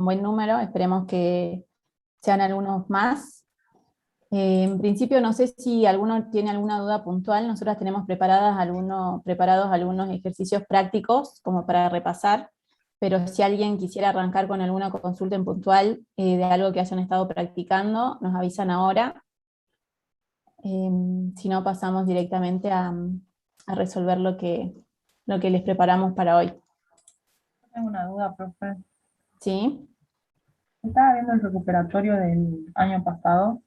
un buen número, esperemos que sean algunos más. En principio no sé si alguno tiene alguna duda puntual, nosotros tenemos preparados algunos ejercicios prácticos como para repasar, pero si alguien quisiera arrancar con alguna consulta en puntual de algo que hayan estado practicando, nos avisan ahora. Si no, pasamos directamente a resolver lo que les preparamos para hoy. Tengo una duda, profe. ¿Sí? Estaba viendo el recuperatorio del año pasado.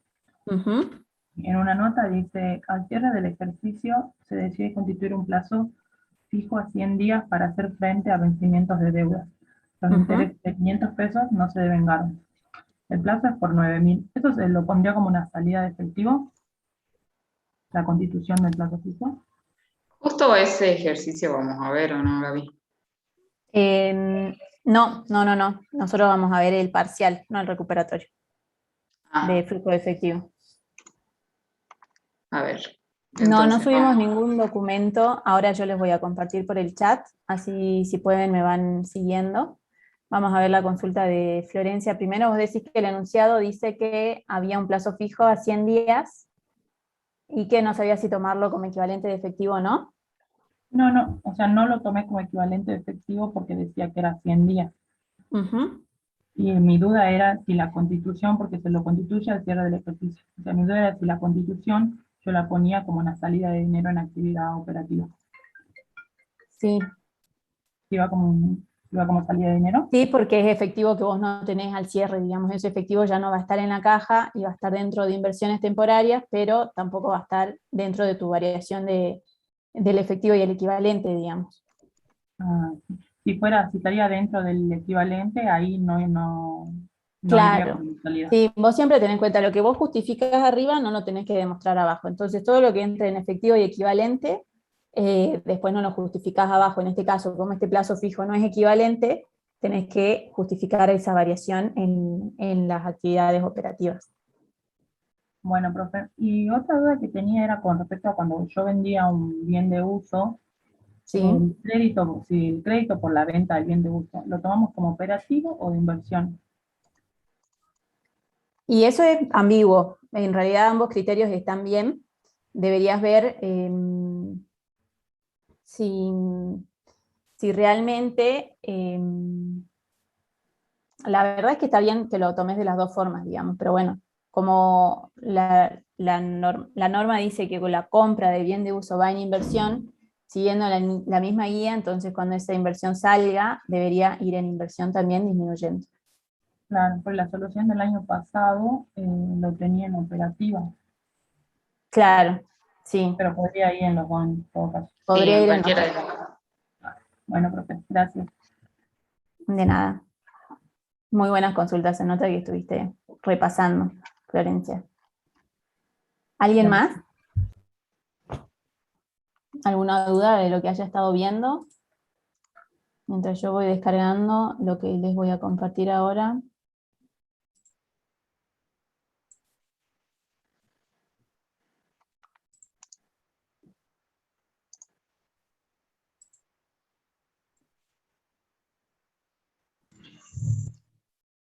Ujú, En una nota dice, al cierre del ejercicio se decide constituir un plazo fijo a 100 días para hacer frente a vencimientos de deudas. Los ujú. intereses de 500 pesos no se deben devengaron. El plazo es por 9.000. ¿Eso se lo pondría como una salida de efectivo? La constitución del plazo fijo. Justo ese ejercicio vamos a ver, ¿o no, Gaby? No. Nosotros vamos a ver el parcial, no el recuperatorio de Ah, flujo de efectivo. a ver. No Entonces, subimos vamos. ningún documento, ahora yo les voy a compartir por el chat, así si pueden me van siguiendo. Vamos a ver la consulta de Florencia. Primero vos decís que el enunciado dice que había un plazo fijo a 100 días y que no sabía si tomarlo como equivalente de efectivo o no. No, o sea, no lo tomé como equivalente de efectivo porque decía que era 100 días. Ujú. Y mi duda era si la constitución, porque se lo constituye al cierre del ejercicio. O sea, mi duda era si la constitución yo la ponía como una salida de dinero en actividad operativa. Sí, Si iba como salida de dinero. sí, porque es efectivo que vos no tenés al cierre, digamos, ese efectivo ya no va a estar en la caja y va a estar dentro de inversiones temporarias, pero tampoco va a estar dentro de tu variación del efectivo y el equivalente, digamos. Ah, si estaría dentro del equivalente, ahí no iría Claro. con salida. Sí, vos siempre tenés en cuenta lo que vos justificás arriba, no lo tenés que demostrar abajo. Entonces, todo lo que entre en efectivo y equivalente, después no lo justificás abajo. En este caso, como este plazo fijo no es equivalente, tenés que justificar esa variación en las actividades operativas. Bueno, profe, y otra duda que tenía era con respecto a cuando yo vendía un bien de uso, ¿Sí? si el crédito por la venta del bien de uso, ¿lo tomamos como operativo o de inversión? Y eso es ambiguo. En realidad ambos criterios están bien. Deberías ver si, si realmente, la verdad es que está bien que lo tomes de las dos formas, digamos, pero bueno, como la norma dice que con la compra de bien de uso va en inversión, siguiendo la misma guía, entonces cuando esa inversión salga, debería ir en inversión también disminuyendo. Claro, pues la solución del año pasado lo tenía en operativa, Claro, sí, pero podría ir en los dos en todo caso. Sí, podría en ir en los cualquiera dos. de las. Bueno, profe, gracias. De nada. Muy buenas consultas, se nota que estuviste repasando, Florencia. ¿Alguien Bueno, más? ¿Alguna duda de lo que haya estado viendo? Mientras yo voy descargando lo que les voy a compartir ahora.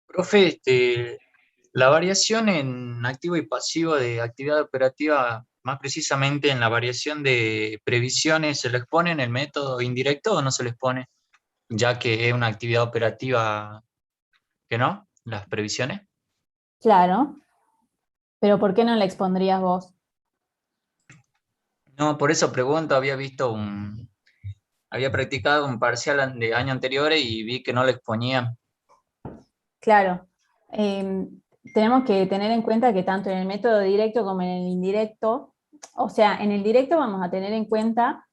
Profe, la variación en activo y pasivo de actividad operativa, más precisamente en la variación de previsiones, ¿se les pone en el método indirecto o no se les pone? Ya que es una actividad operativa que no, las previsiones. Claro, pero ¿por qué no la expondrías vos? No, por eso pregunto, había practicado un parcial de año anterior y vi que no le exponía. Claro, eh, tenemos que tener en cuenta que tanto en el método directo como en el indirecto, o sea, en el directo vamos a tener en cuenta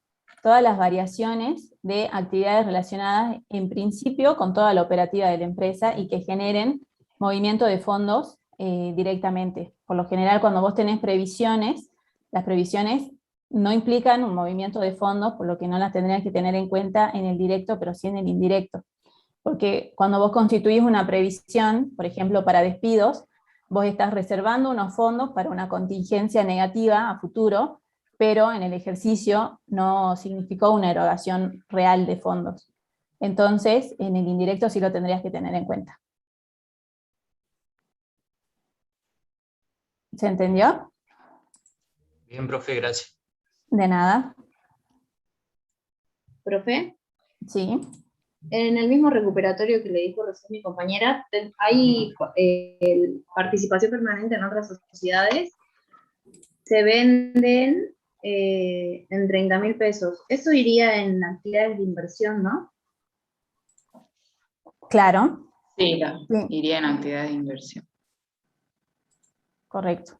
todas las variaciones de actividades relacionadas en principio con toda la operativa de la empresa y que generen movimiento de fondos directamente. Por lo general, cuando vos tenés previsiones, las previsiones no implican un movimiento de fondos, por lo que no las tendrías que tener en cuenta en el directo, pero sí en el indirecto. Porque cuando vos constituís una previsión, por ejemplo, para despidos, vos estás reservando unos fondos para una contingencia negativa a futuro, pero en el ejercicio no significó una erogación real de fondos. Entonces, en el indirecto sí lo tendrías que tener en cuenta. ¿Se entendió? Bien, profe, gracias. De nada. Profe, Sí. en el mismo recuperatorio que le dijo recién mi compañera, hay participación permanente en otras sociedades, se venden en 30.000 pesos. Eso iría en actividades de inversión, ¿no? Claro. Sí, Sí, iría en actividades de inversión. correcto.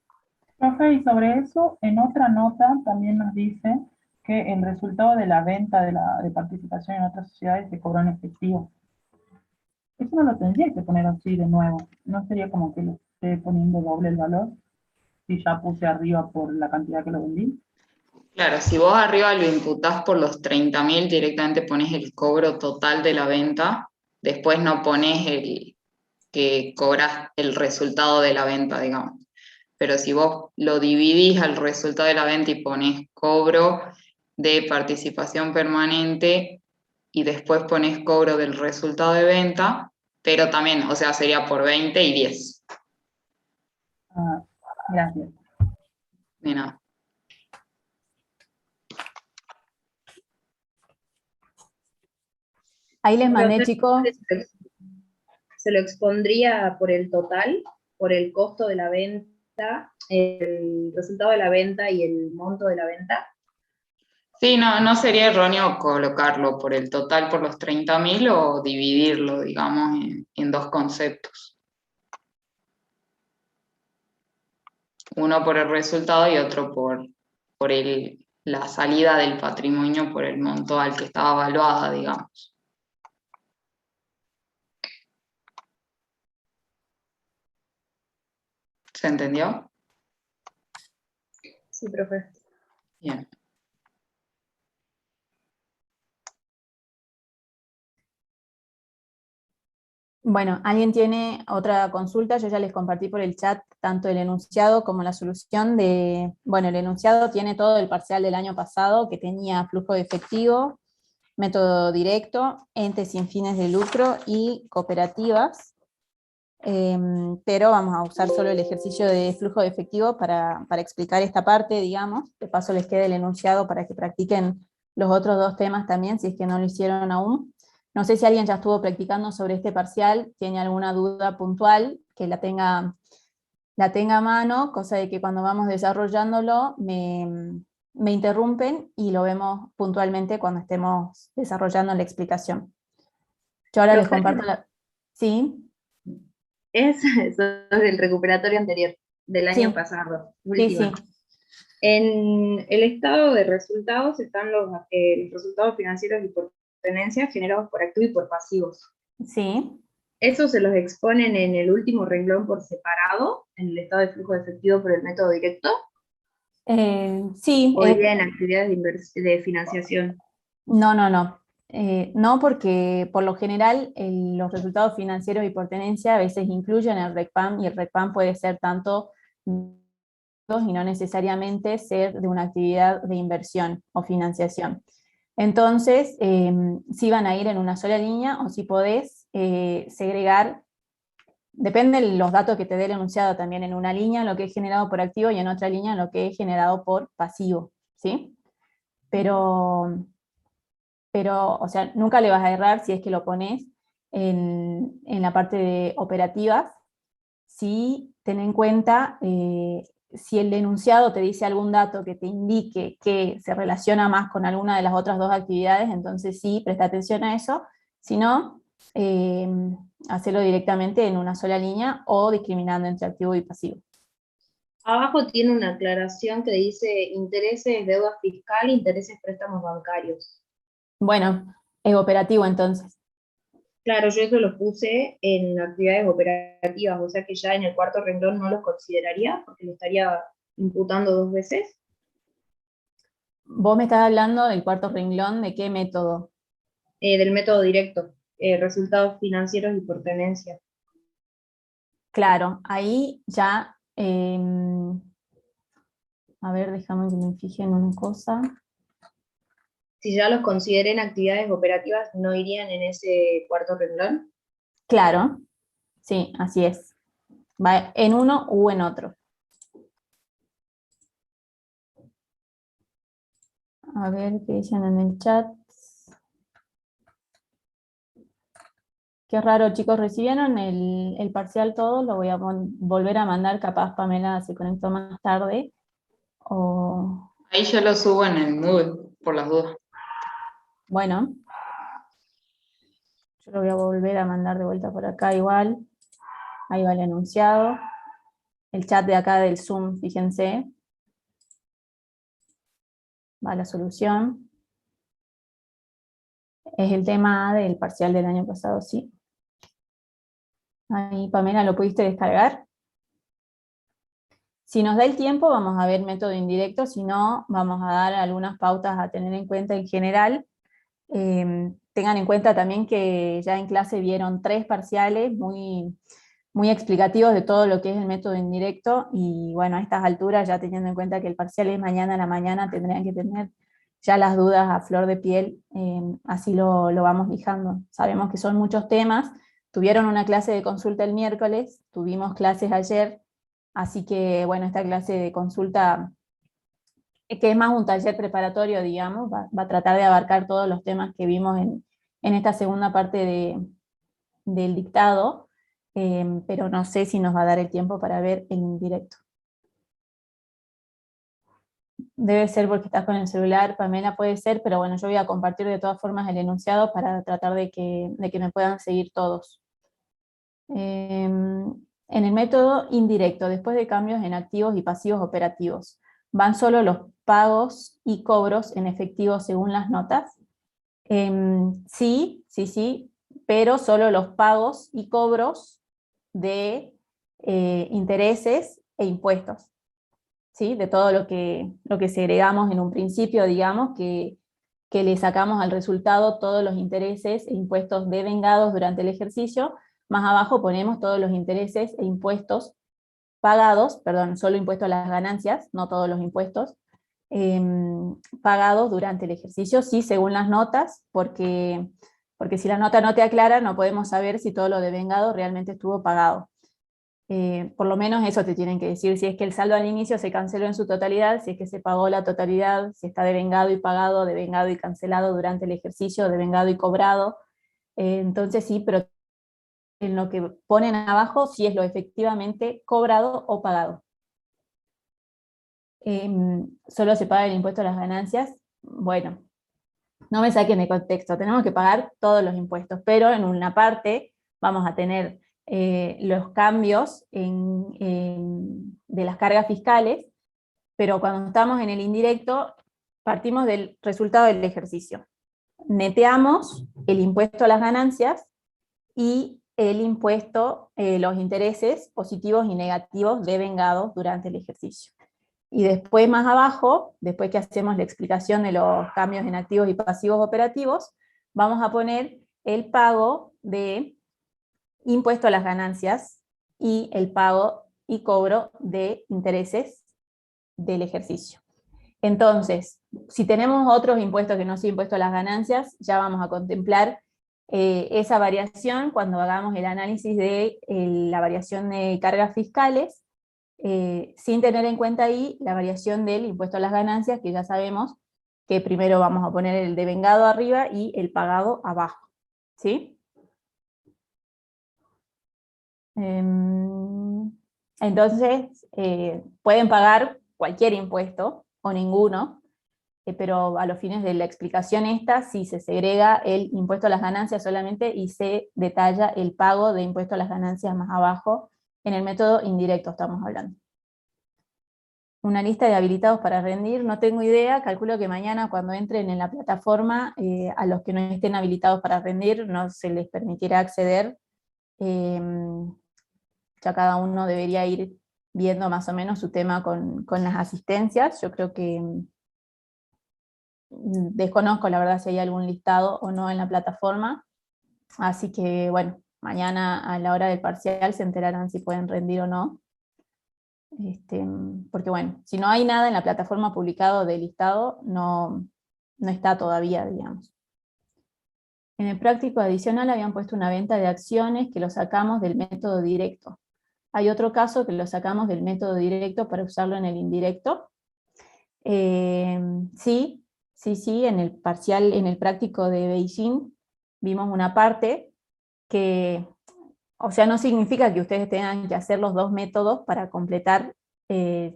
Profe, y sobre eso, en otra nota también nos dice que el resultado de la venta de participación en otras sociedades se cobró en efectivo. Eso no lo tendría que poner así de nuevo. No sería como que lo esté poniendo doble el valor si ya puse arriba por la cantidad que lo vendí. Claro, si vos arriba lo imputás por los 30.000, directamente pones el cobro total de la venta, después no pones el que cobras el resultado de la venta, digamos. Pero si vos lo dividís al resultado de la venta y pones cobro de participación permanente y después pones cobro del resultado de venta, pero también, o sea, sería por 20 y 10. Ah, gracias. De nada. Ahí les mandé, Profe, chicos. se lo expondría por el total, por el costo de la venta, el resultado de la venta y el monto de la venta. Sí, no sería erróneo colocarlo por el total por los 30.000 o dividirlo, digamos, en dos conceptos. Uno por el resultado y otro por la salida del patrimonio por el monto al que estaba evaluada, digamos. ¿Se entendió? Sí, profe. Bien. Bueno, ¿alguien tiene otra consulta? Yo ya les compartí por el chat tanto el enunciado como la solución de... Bueno, el enunciado tiene todo el parcial del año pasado que tenía flujo de efectivo, método directo, entes sin fines de lucro y cooperativas. Pero vamos a usar solo el ejercicio de flujo de efectivo para explicar esta parte, digamos. De paso les queda el enunciado para que practiquen los otros dos temas también, si es que no lo hicieron aún. No sé si alguien ya estuvo practicando sobre este parcial, tiene alguna duda puntual, que la tenga a mano, cosa de que cuando vamos desarrollándolo me interrumpen y lo vemos puntualmente cuando estemos desarrollando la explicación. Yo ahora les Profe, comparto la... ¿Sí? eso es del recuperatorio anterior, del año Sí, pasado, sí, sí. última. En el estado de resultados están los resultados financieros y por tenencia generados por activos y por pasivos. Sí. Eso se los exponen en el último renglón por separado, en el estado de flujo de efectivo por el método directo, Sí, o iría en actividades de financiación. no. No, porque por lo general los resultados financieros y por tenencia a veces incluyen el RECPAM y el RECPAM puede ser tanto y no necesariamente ser de una actividad de inversión o financiación. Entonces, si van a ir en una sola línea o si podés segregar, depende de los datos que te dé el enunciado también, en una línea lo que es generado por activo y en otra línea lo que es generado por pasivo, ¿sí? Pero, o sea, nunca le vas a errar si es que lo pones en la parte de operativas, si ten en cuenta si el enunciado te dice algún dato que te indique que se relaciona más con alguna de las otras dos actividades, entonces sí, presta atención a eso, si no, hacerlo directamente en una sola línea o discriminando entre activo y pasivo. Abajo tiene una aclaración que dice intereses, deuda fiscal, intereses, préstamos bancarios. Bueno, es operativo entonces. Claro, yo eso lo puse en actividades operativas, o sea que ya en el cuarto renglón no los consideraría, porque lo estaría imputando dos veces. Vos me estás hablando del cuarto renglón, ¿de qué método? Del método directo, resultados financieros y por tenencia. Claro, ahí ya, a ver, déjame que me fije en una cosa. Si ya los consideré en actividades operativas, ¿no irían en ese cuarto renglón? Claro, sí, así es. Va en uno u en otro. A ver qué dicen en el chat. Qué raro, chicos, ¿recibieron el parcial todo? Lo voy a volver a mandar, capaz Pamela se conectó más tarde. O, Ahí yo lo subo en el Moodle, por las dudas. bueno, yo lo voy a volver a mandar de vuelta por acá igual. Ahí va el enunciado. El chat de acá del Zoom, fíjense. Va la solución. Es el tema del parcial del año pasado, sí. Ahí, Pamela, ¿lo pudiste descargar? Si nos da el tiempo, vamos a ver método indirecto, si no, vamos a dar algunas pautas a tener en cuenta en general. Tengan en cuenta también que ya en clase vieron 3 parciales muy, muy explicativos de todo lo que es el método indirecto, y bueno, a estas alturas, ya teniendo en cuenta que el parcial es mañana a la mañana, tendrían que tener ya las dudas a flor de piel, así lo vamos lijando. Sabemos que son muchos temas, tuvieron una clase de consulta el miércoles, tuvimos clases ayer, así que bueno, esta clase de consulta, que es más un taller preparatorio, digamos, va a tratar de abarcar todos los temas que vimos en esta segunda parte del dictado, pero no sé si nos va a dar el tiempo para ver el indirecto. Debe ser porque estás con el celular, Pamela, puede ser, pero bueno, yo voy a compartir de todas formas el enunciado para tratar de que me puedan seguir todos. En el método indirecto, después de cambios en activos y pasivos operativos, ¿van solo los pagos y cobros en efectivo según las notas? Sí, pero solo los pagos y cobros de intereses e impuestos, ¿sí? De todo lo que segregamos en un principio, digamos, que le sacamos al resultado todos los intereses e impuestos devengados durante el ejercicio. Más abajo ponemos todos los intereses e impuestos pagados, perdón, solo impuesto a las ganancias, no todos los impuestos, pagados durante el ejercicio, sí, según las notas, porque si la nota no te aclara, no podemos saber si todo lo devengado realmente estuvo pagado. Por lo menos eso te tienen que decir, si es que el saldo al inicio se canceló en su totalidad, si es que se pagó la totalidad, si está devengado y pagado, devengado y cancelado durante el ejercicio, devengado y cobrado. Entonces sí, pero en lo que ponen abajo, sí es lo efectivamente cobrado o pagado. Solo se paga el impuesto a las ganancias. Bueno, no me saquen de contexto, tenemos que pagar todos los impuestos, pero en una parte vamos a tener los cambios de las cargas fiscales, pero cuando estamos en el indirecto, partimos del resultado del ejercicio. Neteamos el impuesto a las ganancias y el impuesto, los intereses positivos y negativos devengados durante el ejercicio. Y después más abajo, después que hacemos la explicación de los cambios en activos y pasivos operativos, vamos a poner el pago de impuesto a las ganancias y el pago y cobro de intereses del ejercicio. Entonces, si tenemos otros impuestos que no sea impuesto a las ganancias, ya vamos a contemplar esa variación cuando hagamos el análisis de la variación de cargas fiscales, sin tener en cuenta ahí la variación del impuesto a las ganancias, que ya sabemos que primero vamos a poner el devengado arriba y el pagado abajo, ¿sí? Entonces, pueden pagar cualquier impuesto o ninguno, pero a los fines de la explicación esta, sí se segrega el impuesto a las ganancias solamente y se detalla el pago de impuesto a las ganancias más abajo. En el método indirecto estamos hablando. Una lista de habilitados para rendir, no tengo idea, calculo que mañana cuando entren en la plataforma, a los que no estén habilitados para rendir no se les permitirá acceder. Ya cada uno debería ir viendo más o menos su tema con las asistencias. Yo creo que desconozco la verdad si hay algún listado o no en la plataforma, así que bueno, mañana a la hora del parcial se enterarán si pueden rendir o no. Porque bueno, si no hay nada en la plataforma publicado de listado, no está todavía, digamos. En el práctico adicional habían puesto una venta de acciones que lo sacamos del método directo. Hay otro caso que lo sacamos del método directo para usarlo en el indirecto. Sí, sí, en el parcial, en el práctico de Beijing, vimos una parte que, o sea, no significa que ustedes tengan que hacer los dos métodos para completar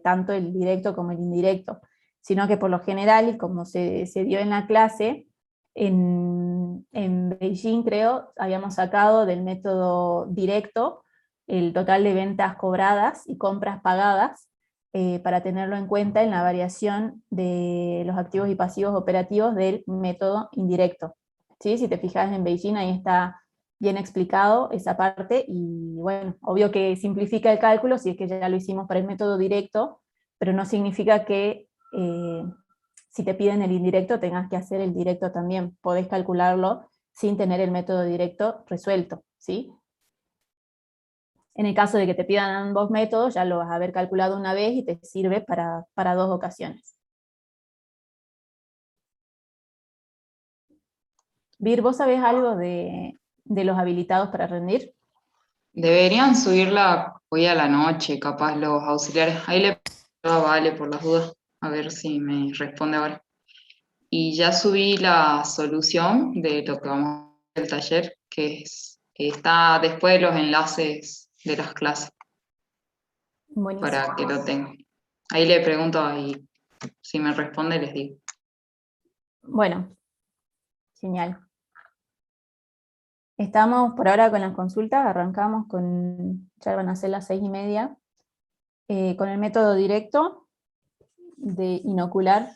tanto el directo como el indirecto, sino que por lo general, y como se dio en la clase, en Beijing creo, habíamos sacado del método directo el total de ventas cobradas y compras pagadas, para tenerlo en cuenta en la variación de los activos y pasivos operativos del método indirecto. ¿Sí? Si te fijas en Beijing, ahí está bien explicado esa parte, y bueno, obvio que simplifica el cálculo si es que ya lo hicimos para el método directo, pero no significa que si te piden el indirecto tengas que hacer el directo también, podés calcularlo sin tener el método directo resuelto, ¿sí? En el caso de que te pidan ambos métodos, ya lo vas a haber calculado una vez y te sirve para dos ocasiones. Vir, ¿vos sabés algo de los habilitados para rendir? Deberían subirla hoy a la noche, capaz los auxiliares. Ahí le pregunto a Vale por las dudas, a ver si me responde ahora. Y ya subí la solución de lo que vamos a hacer el taller, que está después de los enlaces de las clases, Buenísimo. para que lo tengan. Ahí le pregunto y si me responde les digo. Bueno, genial. Estamos por ahora con las consultas, arrancamos con, ya van a ser las 6:30, con el método directo de inocular.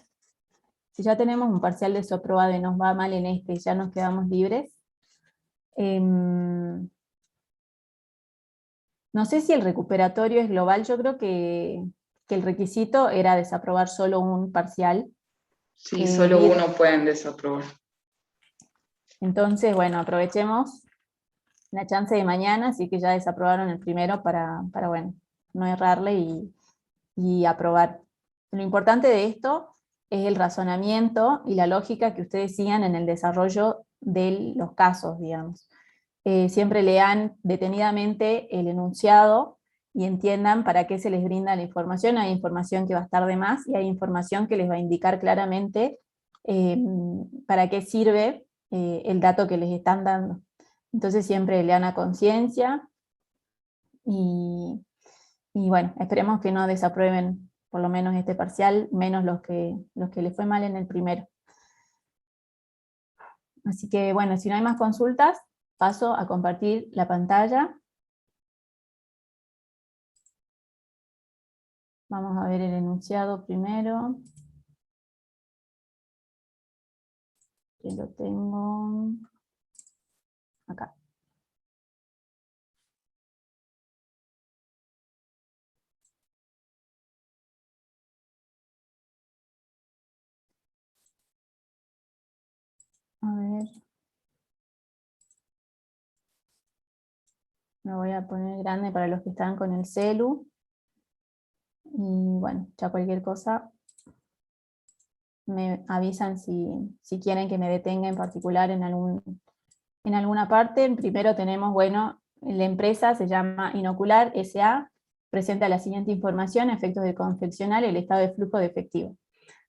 Si ya tenemos un parcial desaprobado y nos va mal en este, ya nos quedamos libres. No sé si el recuperatorio es global, yo creo que el requisito era desaprobar solo un parcial. Sí, solo Vir, uno pueden desaprobar. entonces, bueno, aprovechemos la chance de mañana, así que ya desaprobaron el primero para bueno, no errarle y aprobar. Lo importante de esto es el razonamiento y la lógica que ustedes sigan en el desarrollo de los casos, digamos. Siempre lean detenidamente el enunciado y entiendan para qué se les brinda la información. Hay información que va a estar de más y hay información que les va a indicar claramente para qué sirve el dato que les están dando. Entonces siempre lean a conciencia y bueno, esperemos que no desaprueben por lo menos este parcial, menos los que les fue mal en el primero. Así que bueno, si no hay más consultas, paso a compartir la pantalla. Vamos a ver el enunciado primero. Que lo tengo acá. A ver. Me voy a poner grande para los que están con el celu. Y bueno, ya cualquier cosa me avisan si quieren que me detenga en particular en alguna parte. Primero tenemos, bueno, la empresa se llama Inocular S.A., presenta la siguiente información a efectos de confeccionar el estado de flujo de efectivo.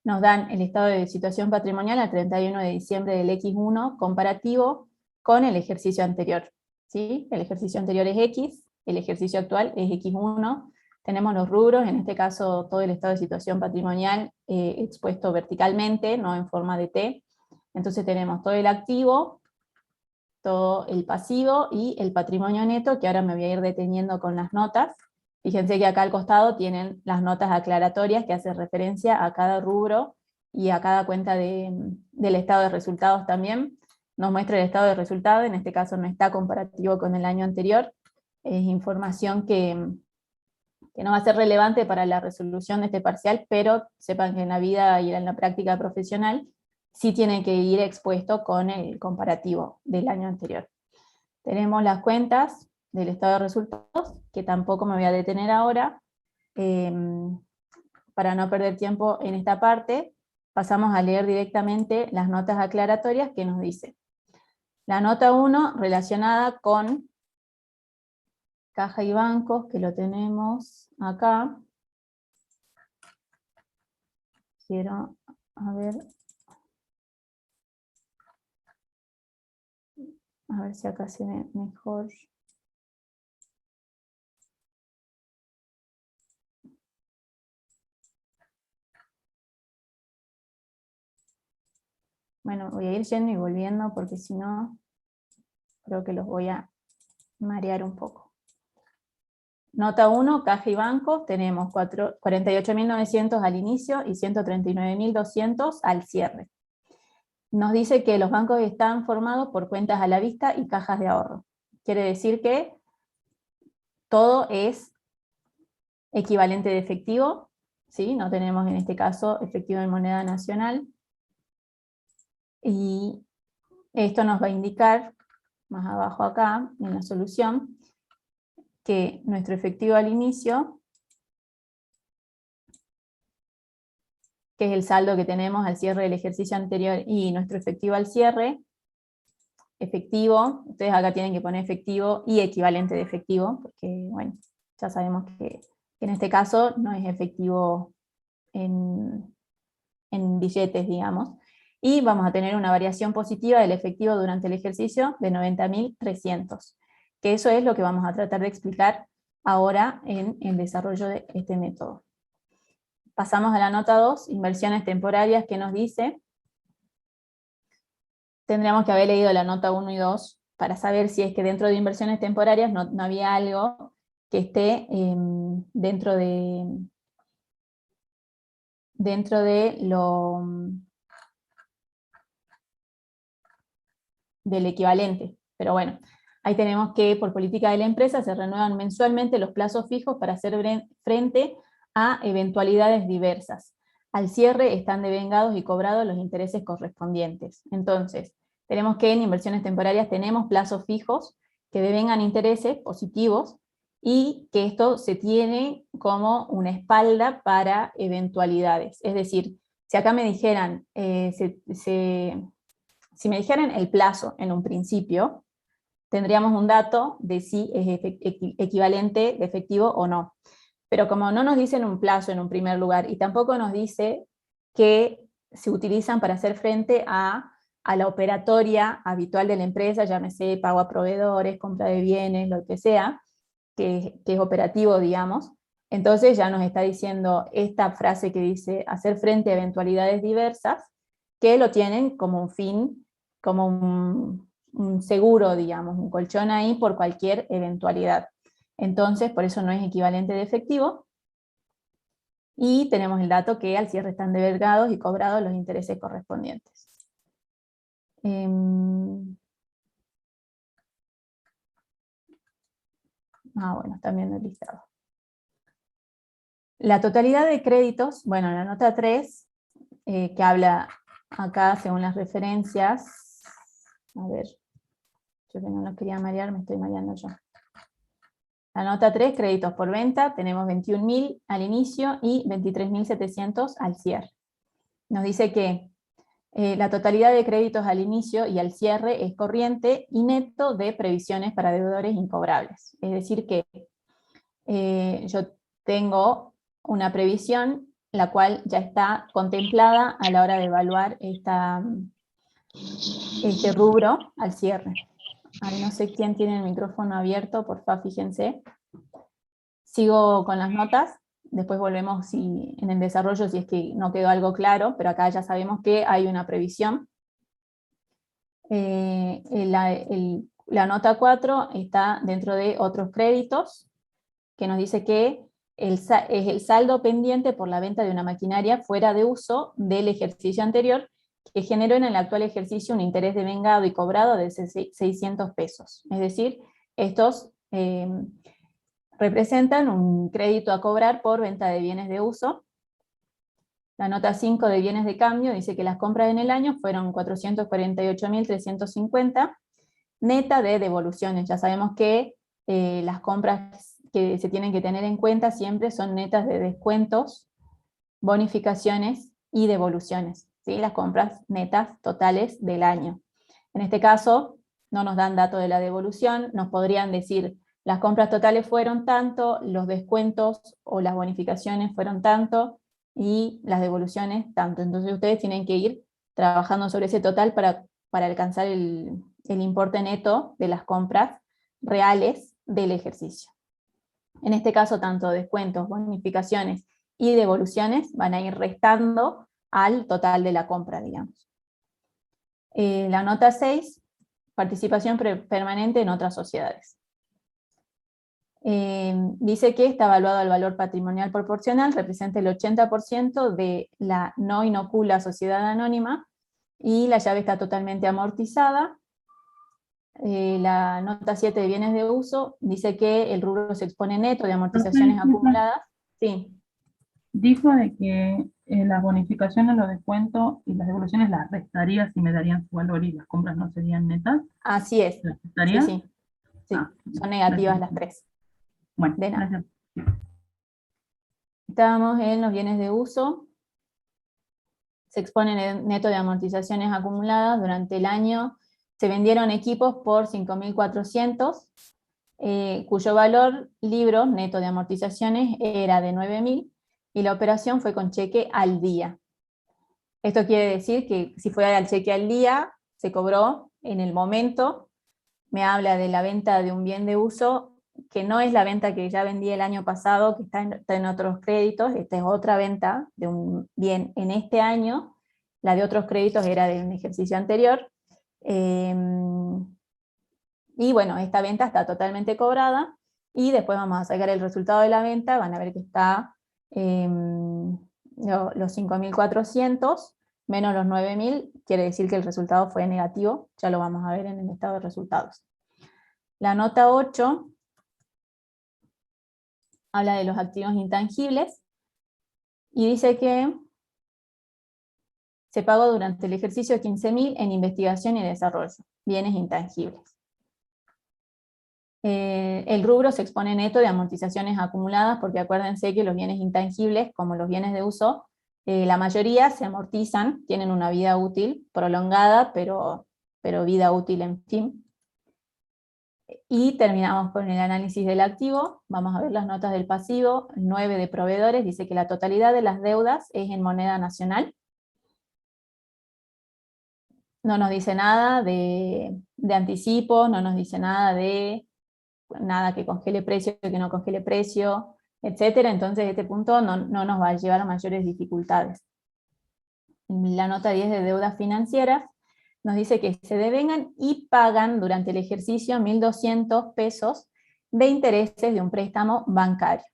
Nos dan el estado de situación patrimonial al 31 de diciembre del X1 comparativo con el ejercicio anterior. ¿Sí? El ejercicio anterior es X, el ejercicio actual es X1. Tenemos los rubros, en este caso todo el estado de situación patrimonial expuesto verticalmente, no en forma de T. Entonces tenemos todo el activo, todo el pasivo y el patrimonio neto, que ahora me voy a ir deteniendo con las notas. Fíjense que acá al costado tienen las notas aclaratorias que hacen referencia a cada rubro y a cada cuenta del estado de resultados también. Nos muestra el estado de resultados, en este caso no está comparativo con el año anterior. Es información que no va a ser relevante para la resolución de este parcial, pero sepan que en la vida y en la práctica profesional sí tiene que ir expuesto con el comparativo del año anterior. Tenemos las cuentas del estado de resultados, que tampoco me voy a detener ahora. Para no perder tiempo en esta parte, pasamos a leer directamente las notas aclaratorias que nos dice. La nota 1 relacionada con caja y bancos, que lo tenemos acá. Quiero, a ver, A ver si acá se ve mejor. Bueno, voy a ir yendo y volviendo porque si no, creo que los voy a marear un poco. Nota 1, caja y bancos, tenemos 48.900 al inicio y 139.200 al cierre. Nos dice que los bancos están formados por cuentas a la vista y cajas de ahorro. Quiere decir que todo es equivalente de efectivo, ¿sí? No tenemos en este caso efectivo en moneda nacional. Y esto nos va a indicar, más abajo acá, en la solución, que nuestro efectivo al inicio, que es el saldo que tenemos al cierre del ejercicio anterior, y nuestro efectivo al cierre, efectivo, ustedes acá tienen que poner efectivo y equivalente de efectivo, porque bueno, ya sabemos que en este caso no es efectivo en billetes, digamos, y vamos a tener una variación positiva del efectivo durante el ejercicio de 90.300, que eso es lo que vamos a tratar de explicar ahora en el desarrollo de este método. Pasamos a la nota 2, inversiones temporarias, que nos dice, tendríamos que haber leído la nota 1 y 2 para saber si es que dentro de inversiones temporarias no había algo que esté dentro de lo del equivalente. Pero bueno, ahí tenemos que por política de la empresa se renuevan mensualmente los plazos fijos para hacer frente a eventualidades diversas. Al cierre están devengados y cobrados los intereses correspondientes. Entonces, tenemos que en inversiones temporarias tenemos plazos fijos que devengan intereses positivos y que esto se tiene como una espalda para eventualidades. Es decir, si acá me dijeran, si me dijeran el plazo en un principio, tendríamos un dato de si es equivalente de efectivo o no. Pero como no nos dicen un plazo en un primer lugar, y tampoco nos dice que se utilizan para hacer frente a la operatoria habitual de la empresa, llámese pago a proveedores, compra de bienes, lo que sea, que es operativo, digamos, entonces ya nos está diciendo esta frase que dice hacer frente a eventualidades diversas, que lo tienen como un fin, como un seguro, digamos, un colchón ahí por cualquier eventualidad. Entonces, por eso no es equivalente de efectivo. Y tenemos el dato que al cierre están devengados y cobrados los intereses correspondientes. Bueno, están viendo el listado. La totalidad de créditos, bueno, la nota 3, que habla acá según las referencias, a ver, yo que no los quería marear, me estoy mareando yo. La nota 3, créditos por venta, tenemos 21.000 al inicio y 23.700 al cierre. Nos dice que la totalidad de créditos al inicio y al cierre es corriente y neto de previsiones para deudores incobrables. Es decir que yo tengo una previsión la cual ya está contemplada a la hora de evaluar este rubro al cierre. Ay, no sé quién tiene el micrófono abierto, por favor, fíjense. Sigo con las notas, después volvemos en el desarrollo si es que no quedó algo claro, pero acá ya sabemos que hay una previsión. La nota 4 está dentro de otros créditos, que nos dice que es el saldo pendiente por la venta de una maquinaria fuera de uso del ejercicio anterior, que generó en el actual ejercicio un interés devengado y cobrado de 600 pesos. Es decir, estos representan un crédito a cobrar por venta de bienes de uso. La nota 5 de bienes de cambio dice que las compras en el año fueron 448.350, neta de devoluciones. Ya sabemos que las compras que se tienen que tener en cuenta siempre son netas de descuentos, bonificaciones y devoluciones, ¿sí? Las compras netas totales del año. En este caso, no nos dan dato de la devolución, nos podrían decir las compras totales fueron tanto, los descuentos o las bonificaciones fueron tanto, y las devoluciones tanto. Entonces ustedes tienen que ir trabajando sobre ese total para para alcanzar el importe neto de las compras reales del ejercicio. En este caso, tanto descuentos, bonificaciones y devoluciones van a ir restando al total de la compra, digamos. La nota 6, participación permanente en otras sociedades. Dice que está evaluado al valor patrimonial proporcional, representa el 80% de la no inocula sociedad anónima, y la llave está totalmente amortizada. La nota 7 de bienes de uso dice que el rubro se expone neto de amortizaciones acumuladas. Sí. Dijo de que las bonificaciones, los descuentos y las devoluciones las restaría si me darían su valor y las compras no serían netas. Así es. ¿Las restaría? Sí, sí. Sí, son negativas las tres. Bueno, de nada. gracias. Estábamos en los bienes de uso. Se expone el neto de amortizaciones acumuladas. Durante el año se vendieron equipos por 5.400, cuyo valor libro neto de amortizaciones era de 9.000, y la operación fue con cheque al día. Esto quiere decir que si fue al cheque al día, se cobró en el momento. Me habla de la venta de un bien de uso, que no es la venta que ya vendí el año pasado, que está en otros créditos. Esta es otra venta de un bien en este año. La de otros créditos era de un ejercicio anterior. Y bueno, esta venta está totalmente cobrada, y después vamos a sacar el resultado de la venta. Van a ver que está los 5.400 menos los 9.000, quiere decir que el resultado fue negativo. Ya lo vamos a ver en el estado de resultados. La nota 8 habla de los activos intangibles, y dice que se pagó durante el ejercicio 15.000 en investigación y desarrollo, bienes intangibles. El rubro se expone neto de amortizaciones acumuladas, porque acuérdense que los bienes intangibles, como los bienes de uso, la mayoría se amortizan, tienen una vida útil prolongada, pero vida útil en fin. Y terminamos con el análisis del activo. Vamos a ver las notas del pasivo. 9 de proveedores, dice que la totalidad de las deudas es en moneda nacional. No nos dice nada de anticipo, no nos dice nada de nada que congele precio, que no congele precio, etcétera. Entonces este punto no nos va a llevar a mayores dificultades. La nota 10 de deudas financieras nos dice que se devengan y pagan durante el ejercicio 1.200 pesos de intereses de un préstamo bancario.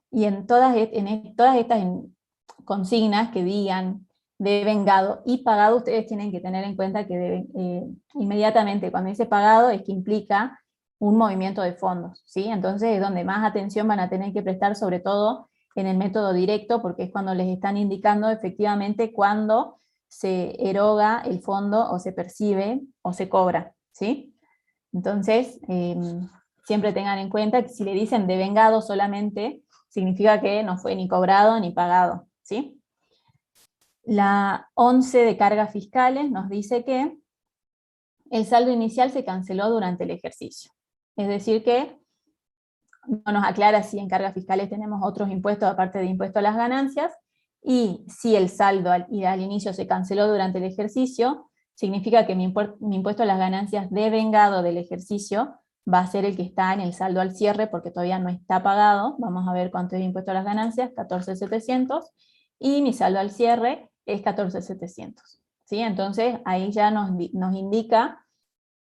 Y en todas estas consignas que digan devengado y pagado, ustedes tienen que tener en cuenta que deben, inmediatamente cuando dice pagado es que implica un movimiento de fondos, ¿sí? Entonces es donde más atención van a tener que prestar, sobre todo en el método directo, porque es cuando les están indicando efectivamente cuándo se eroga el fondo, o se percibe, o se cobra, ¿sí? Entonces, siempre tengan en cuenta que si le dicen devengado solamente, significa que no fue ni cobrado ni pagado, ¿sí? La 11 de cargas fiscales nos dice que el saldo inicial se canceló durante el ejercicio. Es decir que no nos aclara si en cargas fiscales tenemos otros impuestos aparte de impuesto a las ganancias, y si el saldo al inicio se canceló durante el ejercicio, significa que mi impuesto a las ganancias devengado del ejercicio va a ser el que está en el saldo al cierre, porque todavía no está pagado. Vamos a ver cuánto es impuesto a las ganancias, 14.700, y mi saldo al cierre es 14.700. ¿Sí? Entonces ahí ya nos indica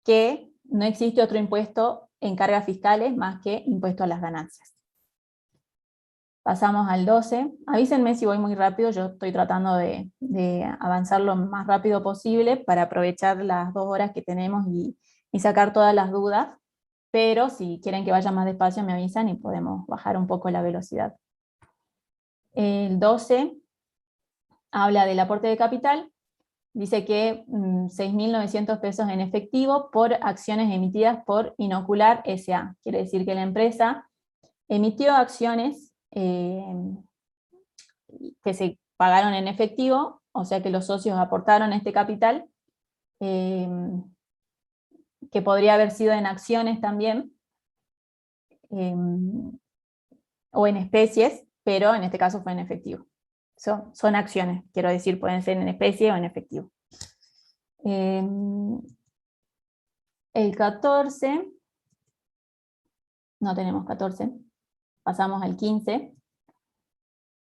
que no existe otro impuesto en cargas fiscales más que impuesto a las ganancias. Pasamos al 12. Avísenme si voy muy rápido, yo estoy tratando de avanzar lo más rápido posible para aprovechar las 2 horas que tenemos y sacar todas las dudas, pero si quieren que vaya más despacio me avisan y podemos bajar un poco la velocidad. El 12 habla del aporte de capital. Dice que 6.900 pesos en efectivo por acciones emitidas por Inocular S.A. Quiere decir que la empresa emitió acciones que se pagaron en efectivo, o sea que los socios aportaron este capital, que podría haber sido en acciones también, o en especies, pero en este caso fue en efectivo. Son acciones, quiero decir, pueden ser en especie o en efectivo. El 14, no tenemos 14, pasamos al 15,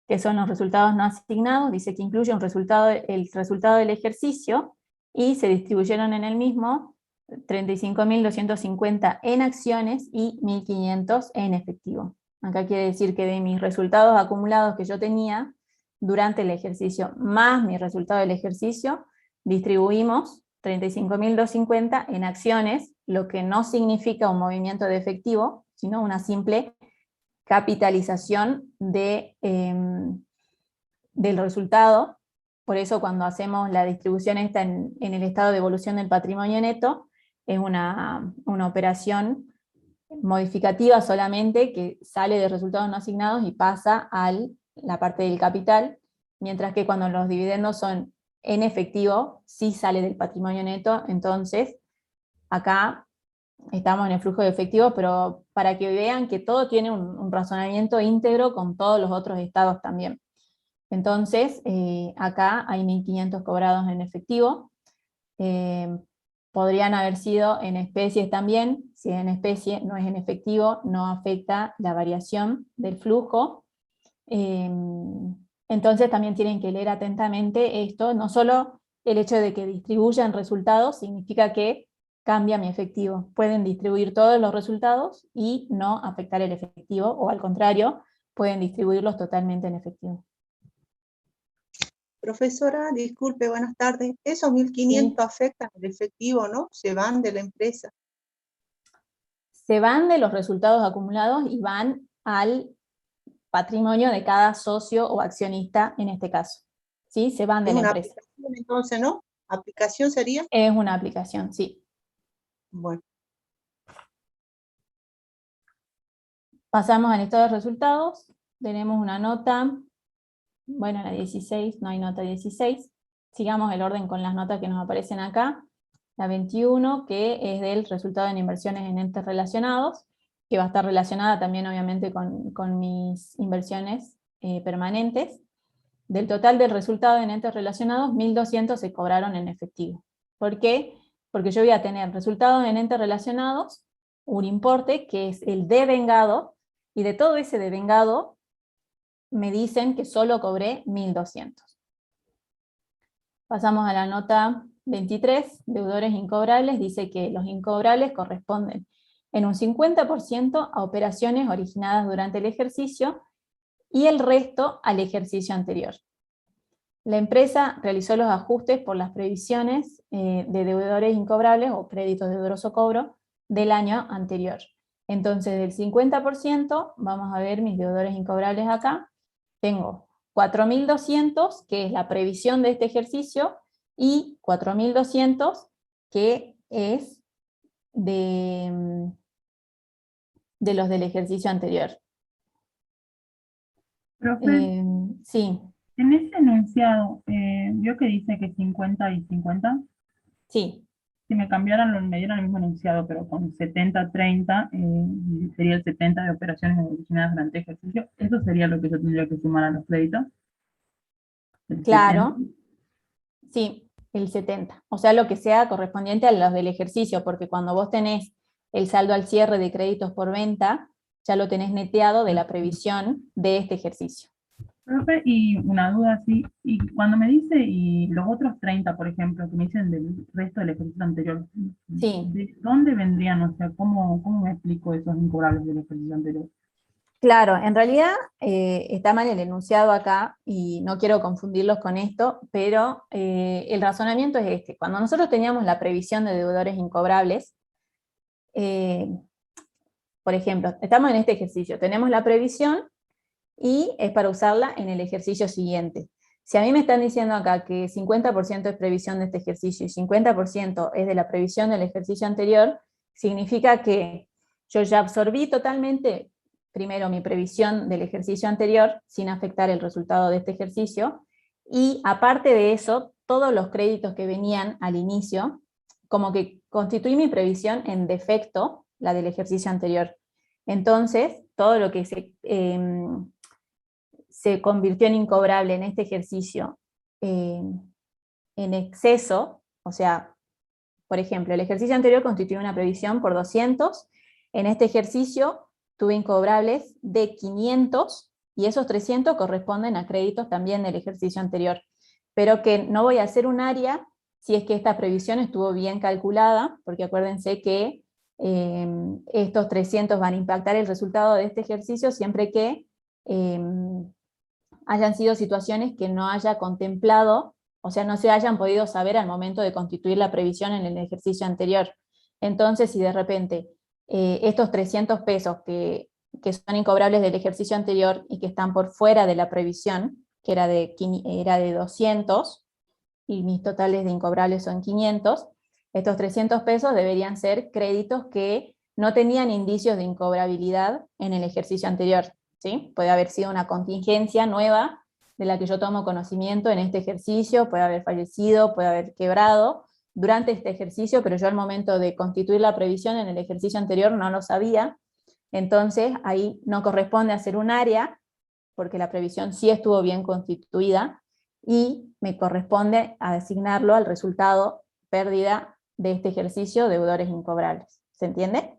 que son los resultados no asignados. Dice que incluye el resultado del ejercicio y se distribuyeron en el mismo 35.250 en acciones y 1.500 en efectivo. Acá quiere decir que de mis resultados acumulados que yo tenía durante el ejercicio, más mi resultado del ejercicio, distribuimos 35.250 en acciones, lo que no significa un movimiento de efectivo, sino una simple capitalización del resultado. Por eso cuando hacemos la distribución esta en el estado de evolución del patrimonio neto, es una operación modificativa solamente que sale de resultados no asignados y pasa a la parte del capital, mientras que cuando los dividendos son en efectivo, sí sale del patrimonio neto. Entonces, acá estamos en el flujo de efectivo, pero para que vean que todo tiene un razonamiento íntegro con todos los otros estados también. Entonces, acá hay 1.500 cobrados en efectivo. Podrían haber sido en especies también. Si es en especie, no es en efectivo, no afecta la variación del flujo. Entonces también tienen que leer atentamente esto. No solo el hecho de que distribuyan resultados significa que cambia mi efectivo. Pueden distribuir todos los resultados y no afectar el efectivo, o al contrario, pueden distribuirlos totalmente en efectivo. Profesora, disculpe, buenas tardes. Esos 1.500 Sí. afectan el efectivo, ¿no? Se van de la empresa. Se van de los resultados acumulados y van al patrimonio de cada socio o accionista en este caso. ¿Sí? Se van de Es la una empresa. aplicación entonces, ¿no? ¿Aplicación sería? Es una aplicación, sí. Bueno. Pasamos al estado de resultados. Tenemos una nota, bueno, la 16, no hay nota 16. Sigamos el orden con las notas que nos aparecen acá. La 21, que es del resultado en inversiones en entes relacionados, que va a estar relacionada también obviamente con mis inversiones permanentes. Del total del resultado en entes relacionados, 1.200 se cobraron en efectivo. ¿Por qué? Porque yo voy a tener resultados en entes relacionados, un importe que es el devengado, y de todo ese devengado me dicen que solo cobré 1.200. Pasamos a la nota 23, deudores incobrables. Dice que los incobrables corresponden en un 50% a operaciones originadas durante el ejercicio y el resto al ejercicio anterior. La empresa realizó los ajustes por las previsiones de deudores incobrables o créditos de dudoso cobro del año anterior. Entonces, del 50%, vamos a ver mis deudores incobrables acá. Tengo 4.200, que es la previsión de este ejercicio, y 4.200, que es de los del ejercicio anterior. Profe, Sí, en ese enunciado, ¿vio que dice que 50 y 50? sí. Si me cambiaran, me dieran el mismo enunciado, pero con 70-30, sería el 70 de operaciones originadas durante el ejercicio. Eso sería lo que yo tendría que sumar a los créditos. El Claro, 70. sí, el 70. O sea, lo que sea correspondiente a los del ejercicio, porque cuando vos tenés el saldo al cierre de créditos por venta, ya lo tenés neteado de la previsión de este ejercicio. Profe, y una duda así, y cuando me dice, y los otros 30, por ejemplo, que me dicen del resto del ejercicio anterior, Sí. ¿de dónde vendrían? O sea, ¿cómo me explico esos incobrables del ejercicio anterior? Claro, en realidad está mal el enunciado acá y no quiero confundirlos con esto, pero el razonamiento es este. Cuando nosotros teníamos la previsión de deudores incobrables, por ejemplo, estamos en este ejercicio, tenemos la previsión y es para usarla en el ejercicio siguiente. Si a mí me están diciendo acá que 50% es previsión de este ejercicio y 50% es de la previsión del ejercicio anterior, significa que yo ya absorbí totalmente primero mi previsión del ejercicio anterior sin afectar el resultado de este ejercicio, y aparte de eso, todos los créditos que venían al inicio, como que constituí mi previsión en defecto, la del ejercicio anterior. Entonces, todo lo que se convirtió en incobrable en este ejercicio en exceso, O sea, por ejemplo, el ejercicio anterior constituyó una previsión por 200, en este ejercicio tuve incobrables de 500, y esos 300 corresponden a créditos también del ejercicio anterior. Pero que no voy a hacer un área si es que esta previsión estuvo bien calculada, porque acuérdense que estos 300 van a impactar el resultado de este ejercicio siempre que hayan sido situaciones que no haya contemplado, o sea, no se hayan podido saber al momento de constituir la previsión en el ejercicio anterior. Entonces, si de repente estos 300 pesos que son incobrables del ejercicio anterior y que están por fuera de la previsión, que era de 200, y mis totales de incobrables son 500, estos 300 pesos deberían ser créditos que no tenían indicios de incobrabilidad en el ejercicio anterior, ¿sí? Puede haber sido una contingencia nueva de la que yo tomo conocimiento en este ejercicio, puede haber fallecido, puede haber quebrado durante este ejercicio, pero yo al momento de constituir la previsión en el ejercicio anterior no lo sabía, entonces ahí no corresponde hacer un área, porque la previsión sí estuvo bien constituida, y me corresponde asignarlo al resultado pérdida de este ejercicio, deudores incobrables. ¿Se entiende?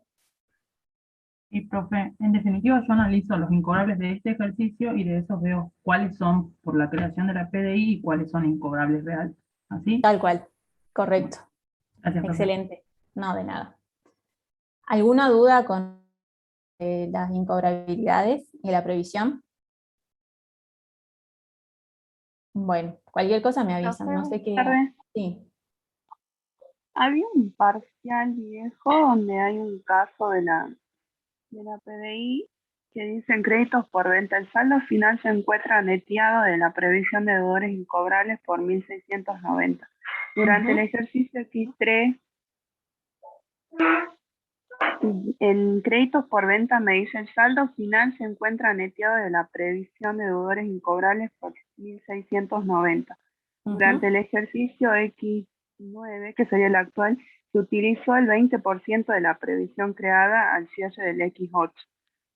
Y profe, en definitiva yo analizo los incobrables de este ejercicio y de esos veo cuáles son por la creación de la PDI y cuáles son incobrables reales. ¿Así? Tal cual, correcto. Gracias, profe. Excelente. No, de nada. ¿Alguna duda con las incobrabilidades y la previsión? Bueno, cualquier cosa me avisan, no sé qué. Buenas tardes. Sí. Había un parcial viejo donde hay un caso de la PDI que dice en créditos por venta. El saldo final se encuentra neteado de la previsión de deudores incobrables por 1.690. Durante el ejercicio X3, en créditos por venta me dice el saldo final se encuentra neteado de la previsión de deudores incobrables por 1.690. Durante el ejercicio X9, que sería el actual, se utilizó el 20% de la previsión creada al cierre del X8.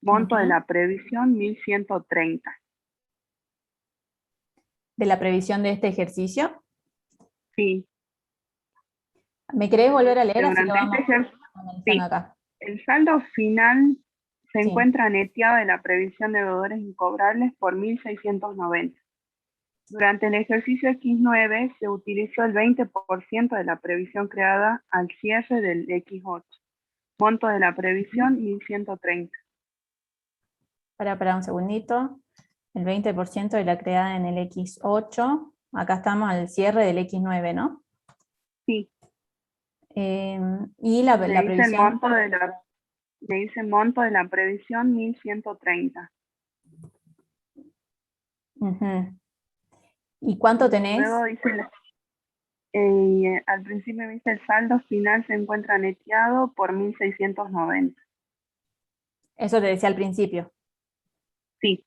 Monto de la previsión 1.130. ¿De la previsión de este ejercicio? Sí. ¿Me querés volver a leer? Así Durante lo vamos este ejercicio, analizando acá. el saldo final se Sí. encuentra neteado de la previsión de deudores incobrables por 1.690. Durante el ejercicio X9 se utilizó el 20% de la previsión creada al cierre del X8. Monto de la previsión 1.130. Para un segundito. El 20% de la creada en el X8. Acá estamos al cierre del X9, ¿no? Sí. Y la previsión. Le dice monto de la previsión 1.130. ¿Y cuánto tenés? Luego dice, al principio me dice el saldo final se encuentra neteado por 1.690. Eso te decía al principio. Sí.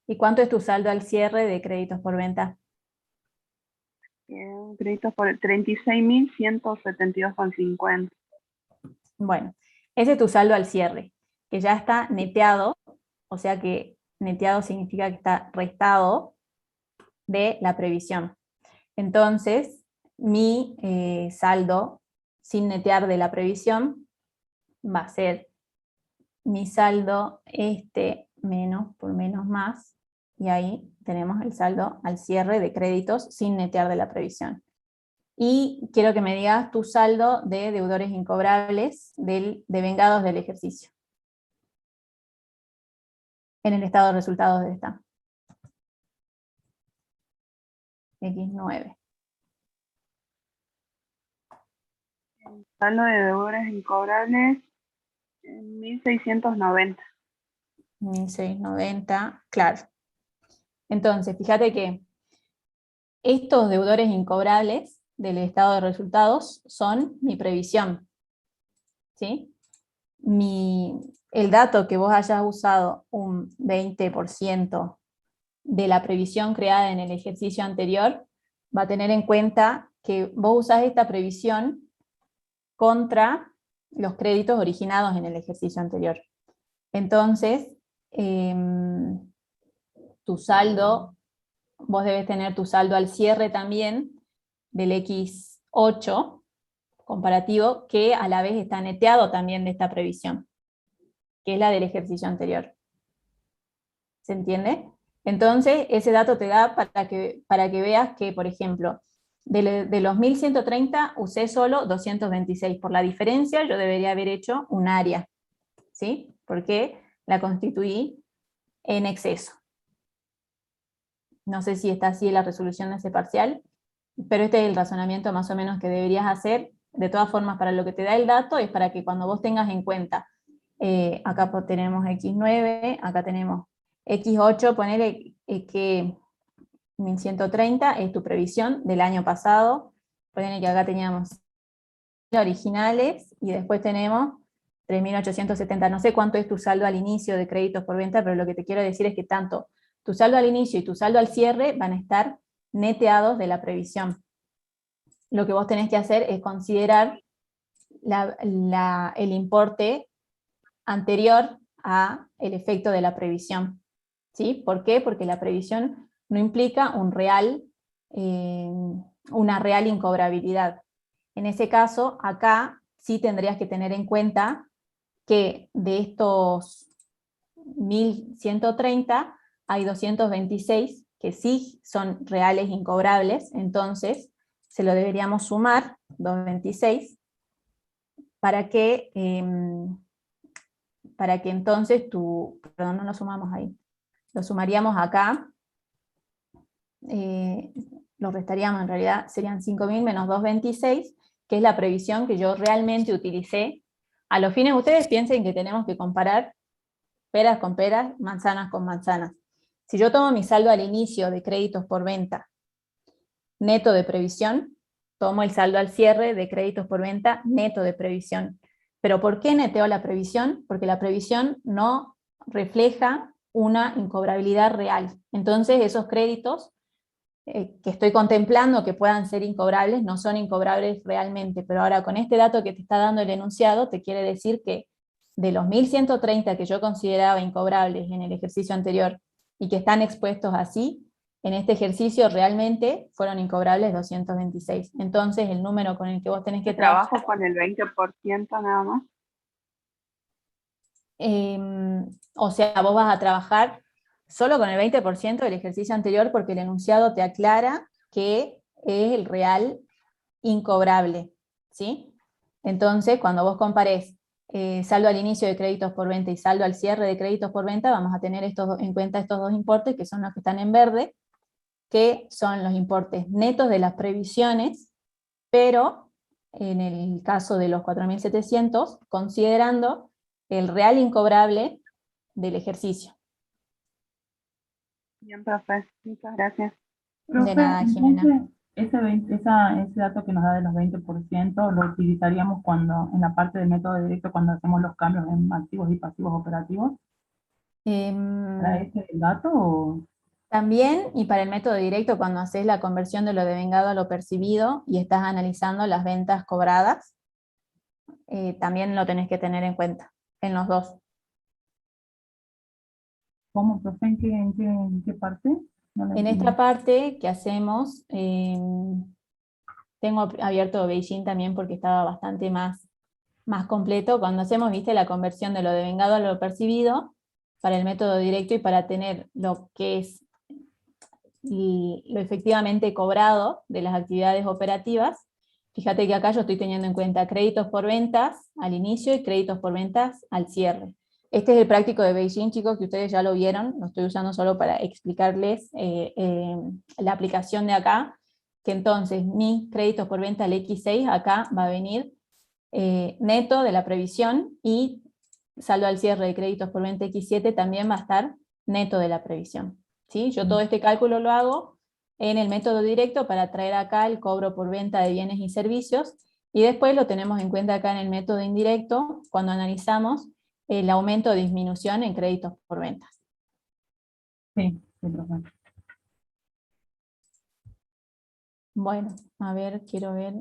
¿Y cuánto es tu saldo al cierre de créditos por venta? Créditos por 36.172,50. Bueno, ese es tu saldo al cierre, que ya está neteado, o sea que neteado significa que está restado de la previsión. Entonces, mi saldo sin netear de la previsión va a ser mi saldo menos por menos más, y ahí tenemos el saldo al cierre de créditos sin netear de la previsión. Y quiero que me digas tu saldo de deudores incobrables devengados del ejercicio. En el estado de resultados de esta. X9. El saldo de deudores incobrables 1.690. 1.690, claro. Entonces, fíjate que estos deudores incobrables del estado de resultados son mi previsión. ¿Sí? El dato que vos hayas usado un 20% de la previsión creada en el ejercicio anterior, va a tener en cuenta que vos usás esta previsión contra los créditos originados en el ejercicio anterior. Entonces, tu saldo, vos debes tener tu saldo al cierre también del X8 X8 comparativo, que a la vez está neteado también de esta previsión, que es la del ejercicio anterior. ¿Se entiende? Entonces, ese dato te da para que veas que, por ejemplo, de los 1130 usé solo 226. Por la diferencia, yo debería haber hecho un área, ¿sí? Porque la constituí en exceso. No sé si está así la resolución de ese parcial, pero este es el razonamiento más o menos que deberías hacer. De todas formas, para lo que te da el dato es para que cuando vos tengas en cuenta, acá tenemos X9, acá tenemos X8, ponele que 1130 es tu previsión del año pasado, ponele que acá teníamos originales y después tenemos 3.870, no sé cuánto es tu saldo al inicio de créditos por venta, pero lo que te quiero decir es que tanto tu saldo al inicio y tu saldo al cierre van a estar neteados de la previsión. Lo que vos tenés que hacer es considerar el importe anterior a el efecto de la previsión. ¿Sí? ¿Por qué? Porque la previsión no implica una real incobrabilidad. En ese caso, acá sí tendrías que tener en cuenta que de estos 1130 hay 226 que sí son reales incobrables, entonces se lo deberíamos sumar, 226, para que entonces perdón, no lo sumamos ahí, lo sumaríamos acá, lo restaríamos en realidad, serían 5.000 menos 226, que es la previsión que yo realmente utilicé. A los fines ustedes piensen que tenemos que comparar peras con peras, manzanas con manzanas. Si yo tomo mi saldo al inicio de créditos por venta neto de previsión, tomo el saldo al cierre de créditos por venta neto de previsión. ¿Pero por qué neteo la previsión? Porque la previsión no refleja una incobrabilidad real. Entonces esos créditos que estoy contemplando que puedan ser incobrables, no son incobrables realmente, pero ahora con este dato que te está dando el enunciado, te quiere decir que de los 1130 que yo consideraba incobrables en el ejercicio anterior, y que están expuestos así, en este ejercicio realmente fueron incobrables 226. Entonces el número con el que vos tenés que trabajar... ¿Trabajo con el 20% nada más? O sea, vos vas a trabajar solo con el 20% del ejercicio anterior porque el enunciado te aclara que es el real incobrable, ¿sí? Entonces, cuando vos comparés saldo al inicio de créditos por venta y saldo al cierre de créditos por venta, vamos a tener en cuenta estos dos importes, que son los que están en verde, que son los importes netos de las previsiones, pero en el caso de los 4.700, considerando el real incobrable del ejercicio. Bien, profe. Muchas gracias. Profe, De nada, Jimena. entonces, ese dato que nos da de los 20% lo utilizaríamos en la parte del método directo, cuando hacemos los cambios en activos y pasivos operativos. ¿Para ese dato o...? También, y para el método directo, cuando haces la conversión de lo devengado a lo percibido y estás analizando las ventas cobradas, también lo tenés que tener en cuenta, en los dos. ¿Cómo, profe? ¿En qué parte? No lo En entendí. esta parte que hacemos, tengo abierto Beijing también porque estaba bastante más completo. Cuando hacemos, viste, la conversión de lo devengado a lo percibido, para el método directo y para tener lo que es lo efectivamente cobrado de las actividades operativas, fíjate que acá yo estoy teniendo en cuenta créditos por ventas al inicio y créditos por ventas al cierre. Este es el práctico de Beijing, chicos, que ustedes ya lo vieron, lo estoy usando solo para explicarles la aplicación de acá, que entonces mis créditos por venta al X6 acá va a venir neto de la previsión, y saldo al cierre de créditos por venta X7 también va a estar neto de la previsión. ¿Sí? Yo todo este cálculo lo hago en el método directo para traer acá el cobro por venta de bienes y servicios, y después lo tenemos en cuenta acá en el método indirecto cuando analizamos el aumento o disminución en créditos por ventas. Sí, profe. Bueno, a ver, quiero ver...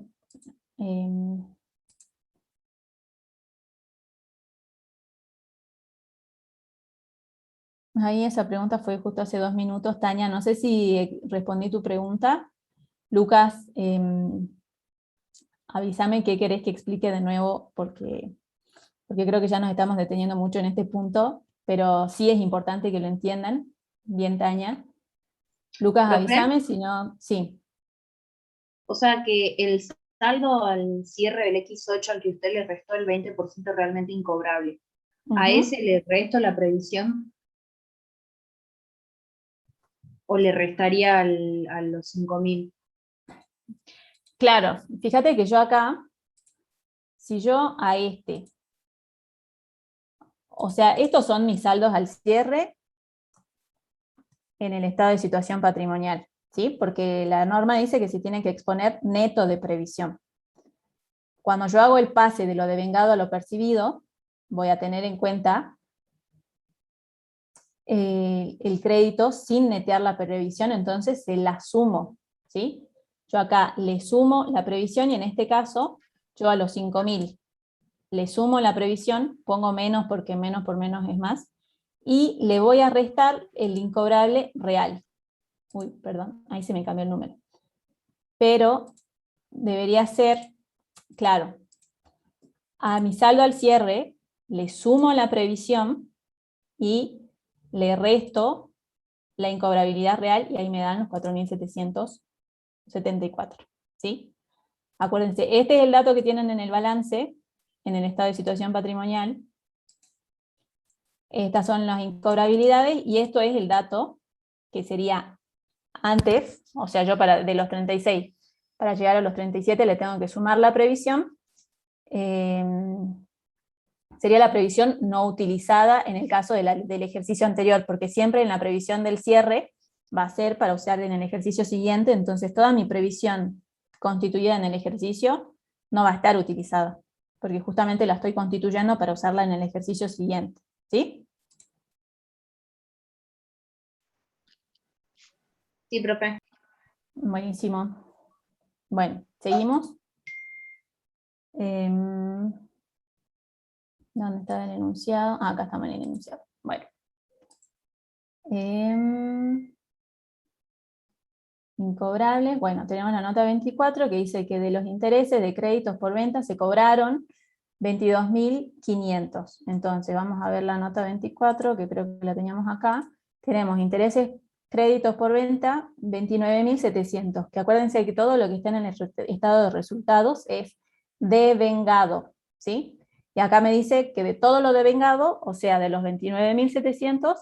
ahí esa pregunta fue justo hace 2 minutos, Tania, no sé si respondí tu pregunta. Lucas, avísame qué querés que explique de nuevo, porque creo que ya nos estamos deteniendo mucho en este punto, pero sí es importante que lo entiendan. Bien, Tania. Lucas, ¿Profe? avísame, si no, sí. O sea que el saldo al cierre del X8 al que usted le restó el 20% realmente incobrable. ¿A Ujú. ese le resto la previsión? ¿O le restaría a los 5.000? Claro, fíjate que yo acá, si yo a este, o sea, estos son mis saldos al cierre en el estado de situación patrimonial, ¿sí? Porque la norma dice que se tiene que exponer neto de previsión. Cuando yo hago el pase de lo devengado a lo percibido, voy a tener en cuenta el crédito sin netear la previsión, entonces se la sumo, ¿sí? Yo acá le sumo la previsión y en este caso, yo a los 5.000 le sumo la previsión, pongo menos porque menos por menos es más, y le voy a restar el incobrable real. Uy, perdón, ahí se me cambió el número. Pero debería ser, claro, a mi saldo al cierre le sumo la previsión y le resto la incobrabilidad real y ahí me dan los 4.774, ¿sí? Acuérdense, este es el dato que tienen en el balance, en el estado de situación patrimonial. Estas son las incobrabilidades y esto es el dato que sería antes, o sea, yo de los 36, para llegar a los 37 le tengo que sumar la previsión. Sería la previsión no utilizada en el caso del ejercicio anterior, porque siempre en la previsión del cierre va a ser para usar en el ejercicio siguiente, entonces toda mi previsión constituida en el ejercicio no va a estar utilizada, porque justamente la estoy constituyendo para usarla en el ejercicio siguiente, ¿sí? Sí, profe. Buenísimo. Bueno, seguimos. ¿Dónde está el enunciado? Ah, acá estamos en el enunciado. Bueno. Incobrables. Bueno, tenemos la nota 24 que dice que de los intereses de créditos por venta se cobraron 22.500. Entonces vamos a ver la nota 24, que creo que la teníamos acá. Tenemos intereses, créditos por venta, 29.700. Que acuérdense que todo lo que está en el estado de resultados es devengado, ¿sí? Y acá me dice que de todo lo devengado, o sea, de los 29.700,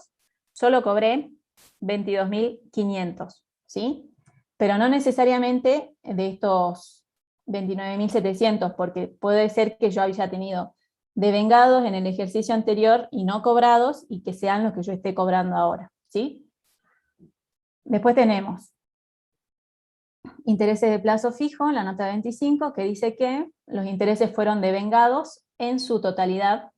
solo cobré 22.500, ¿sí? Pero no necesariamente de estos 29.700, porque puede ser que yo haya tenido devengados en el ejercicio anterior y no cobrados, y que sean los que yo esté cobrando ahora, ¿sí? Después tenemos intereses de plazo fijo, la nota 25, que dice que los intereses fueron devengados en su totalidad,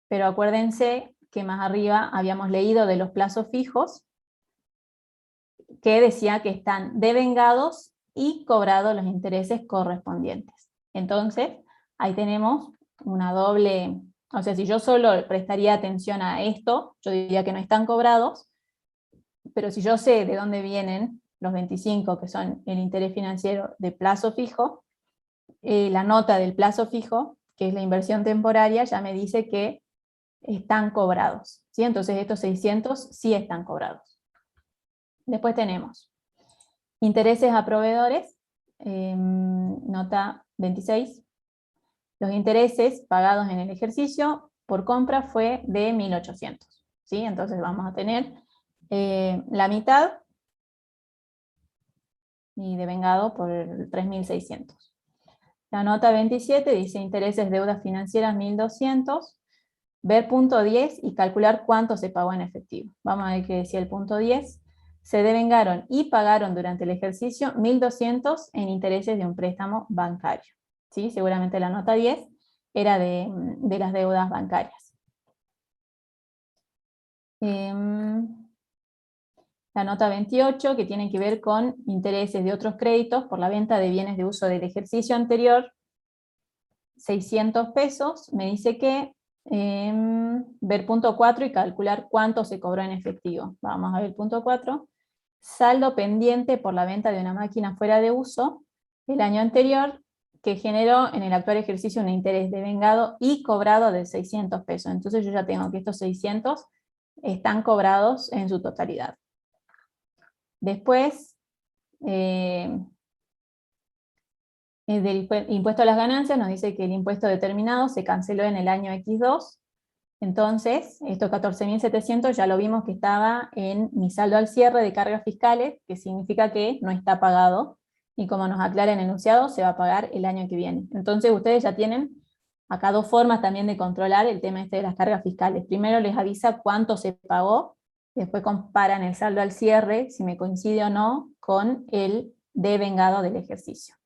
pero acuérdense que más arriba habíamos leído de los plazos fijos, que decía que están devengados y cobrados los intereses correspondientes. Entonces, ahí tenemos una doble, o sea, si yo solo prestaría atención a esto, yo diría que no están cobrados, pero si yo sé de dónde vienen los 25, que son el interés financiero de plazo fijo, la nota del plazo fijo, que es la inversión temporaria, ya me dice que están cobrados, ¿sí? Entonces estos 600 sí están cobrados. Después tenemos intereses a proveedores, nota 26. Los intereses pagados en el ejercicio por compra fue de 1.800, ¿sí? Entonces vamos a tener la mitad y devengado por 3.600. La nota 27 dice intereses, deudas financieras 1.200, ver punto 10 y calcular cuánto se pagó en efectivo. Vamos a ver qué decía el punto 10. Se devengaron y pagaron durante el ejercicio 1.200 en intereses de un préstamo bancario, ¿sí? Seguramente la nota 10 era de las deudas bancarias. La nota 28, que tiene que ver con intereses de otros créditos por la venta de bienes de uso del ejercicio anterior, 600 pesos, me dice que ver punto 4 y calcular cuánto se cobró en efectivo. Vamos a ver el punto 4. Saldo pendiente por la venta de una máquina fuera de uso el año anterior, que generó en el actual ejercicio un interés devengado y cobrado de 600 pesos. Entonces yo ya tengo que estos 600 están cobrados en su totalidad. Después, del impuesto a las ganancias nos dice que el impuesto determinado se canceló en el año X2. Entonces, estos 14.700 ya lo vimos que estaba en mi saldo al cierre de cargas fiscales, que significa que no está pagado, y como nos aclara en el enunciado, se va a pagar el año que viene. Entonces ustedes ya tienen acá dos formas también de controlar el tema este de las cargas fiscales. Primero les avisa cuánto se pagó, después comparan el saldo al cierre, si me coincide o no, con el devengado del ejercicio.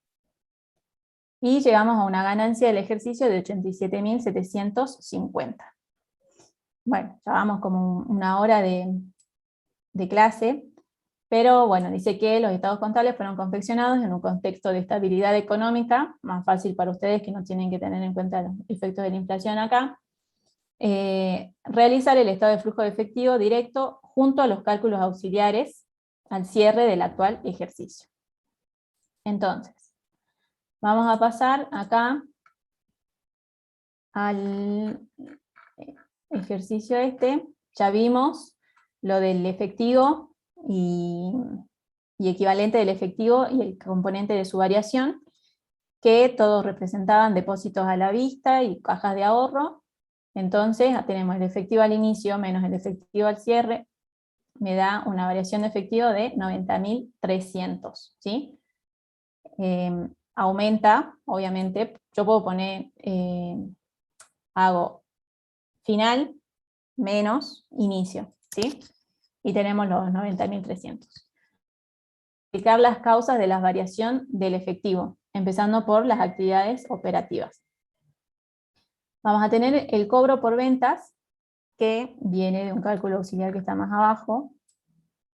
Y llegamos a una ganancia del ejercicio de 87.750. Bueno, ya vamos como una hora de clase, pero bueno, dice que los estados contables fueron confeccionados en un contexto de estabilidad económica, más fácil para ustedes que no tienen que tener en cuenta los efectos de la inflación acá. Realizar el estado de flujo de efectivo directo junto a los cálculos auxiliares al cierre del actual ejercicio. Entonces, vamos a pasar acá al ejercicio este. Ya vimos lo del efectivo y equivalente del efectivo y el componente de su variación, que todos representaban depósitos a la vista y cajas de ahorro. Entonces tenemos el efectivo al inicio menos el efectivo al cierre, me da una variación de efectivo de 90.300, ¿sí? Aumenta, obviamente, yo puedo poner, hago final menos inicio, ¿sí? Y tenemos los 90.300. Explicar las causas de la variación del efectivo, empezando por las actividades operativas. Vamos a tener el cobro por ventas, que viene de un cálculo auxiliar que está más abajo.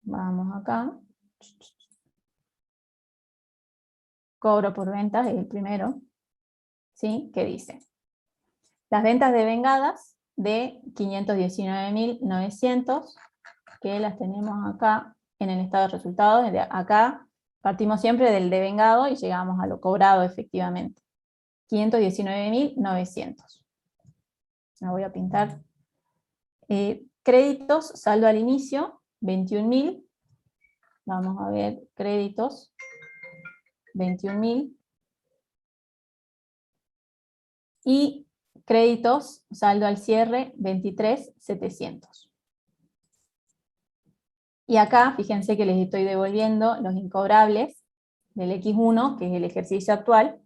Vamos acá. Cobro por ventas es el primero, ¿sí? Que dice: las ventas devengadas de 519.900, que las tenemos acá en el estado de resultados. Acá partimos siempre del devengado y llegamos a lo cobrado efectivamente. 519.900. La voy a pintar. Créditos, saldo al inicio, 21.000. Vamos a ver, créditos, 21.000. Y créditos, saldo al cierre, 23.700. Y acá, fíjense que les estoy devolviendo los incobrables del X1, que es el ejercicio actual,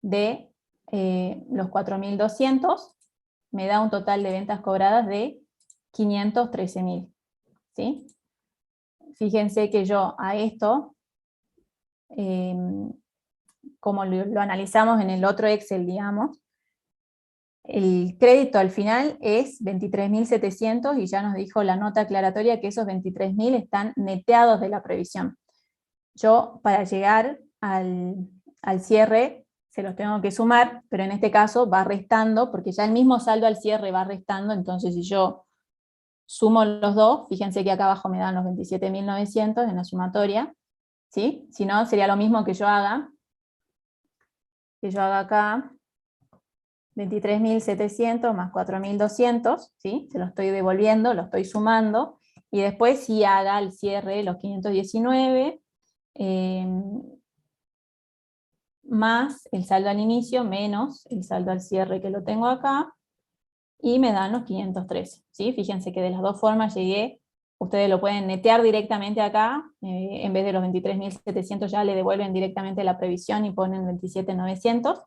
de los 4.200, me da un total de ventas cobradas de 513.000. ¿Sí? Fíjense que yo a esto, como lo analizamos en el otro Excel, digamos, el crédito al final es 23.700 y ya nos dijo la nota aclaratoria que esos 23.000 están neteados de la previsión. Yo para llegar al cierre se los tengo que sumar, pero en este caso va restando, porque ya el mismo saldo al cierre va restando. Entonces si yo sumo los dos, fíjense que acá abajo me dan los 27.900 en la sumatoria, ¿sí? Si no, sería lo mismo que yo haga acá 23.700 más 4.200, ¿sí? Se lo estoy devolviendo, lo estoy sumando, y después sí haga el cierre los 519, más el saldo al inicio, menos el saldo al cierre que lo tengo acá, y me dan los 513, ¿sí? Fíjense que de las dos formas llegué. Ustedes lo pueden netear directamente acá, en vez de los 23.700 ya le devuelven directamente la previsión y ponen 27.900,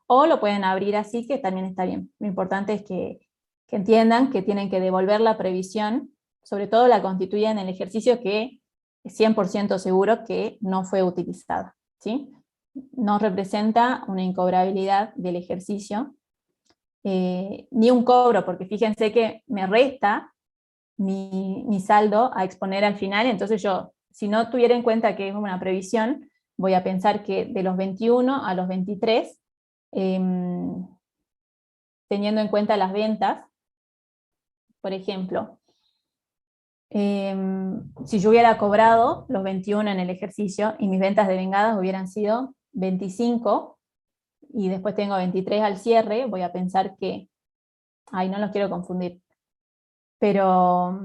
o lo pueden abrir así, que también está bien. Lo importante es que entiendan que tienen que devolver la previsión, sobre todo la constituida en el ejercicio que es 100% seguro que no fue utilizada, ¿sí? No representa una incobrabilidad del ejercicio, ni un cobro, porque fíjense que me resta mi saldo a exponer al final. Entonces yo, si no tuviera en cuenta que es una previsión, voy a pensar que de los 21 a los 23, teniendo en cuenta las ventas, por ejemplo, si yo hubiera cobrado los 21 en el ejercicio y mis ventas devengadas hubieran sido 25, y después tengo 23 al cierre, voy a pensar que, ay, no los quiero confundir. Pero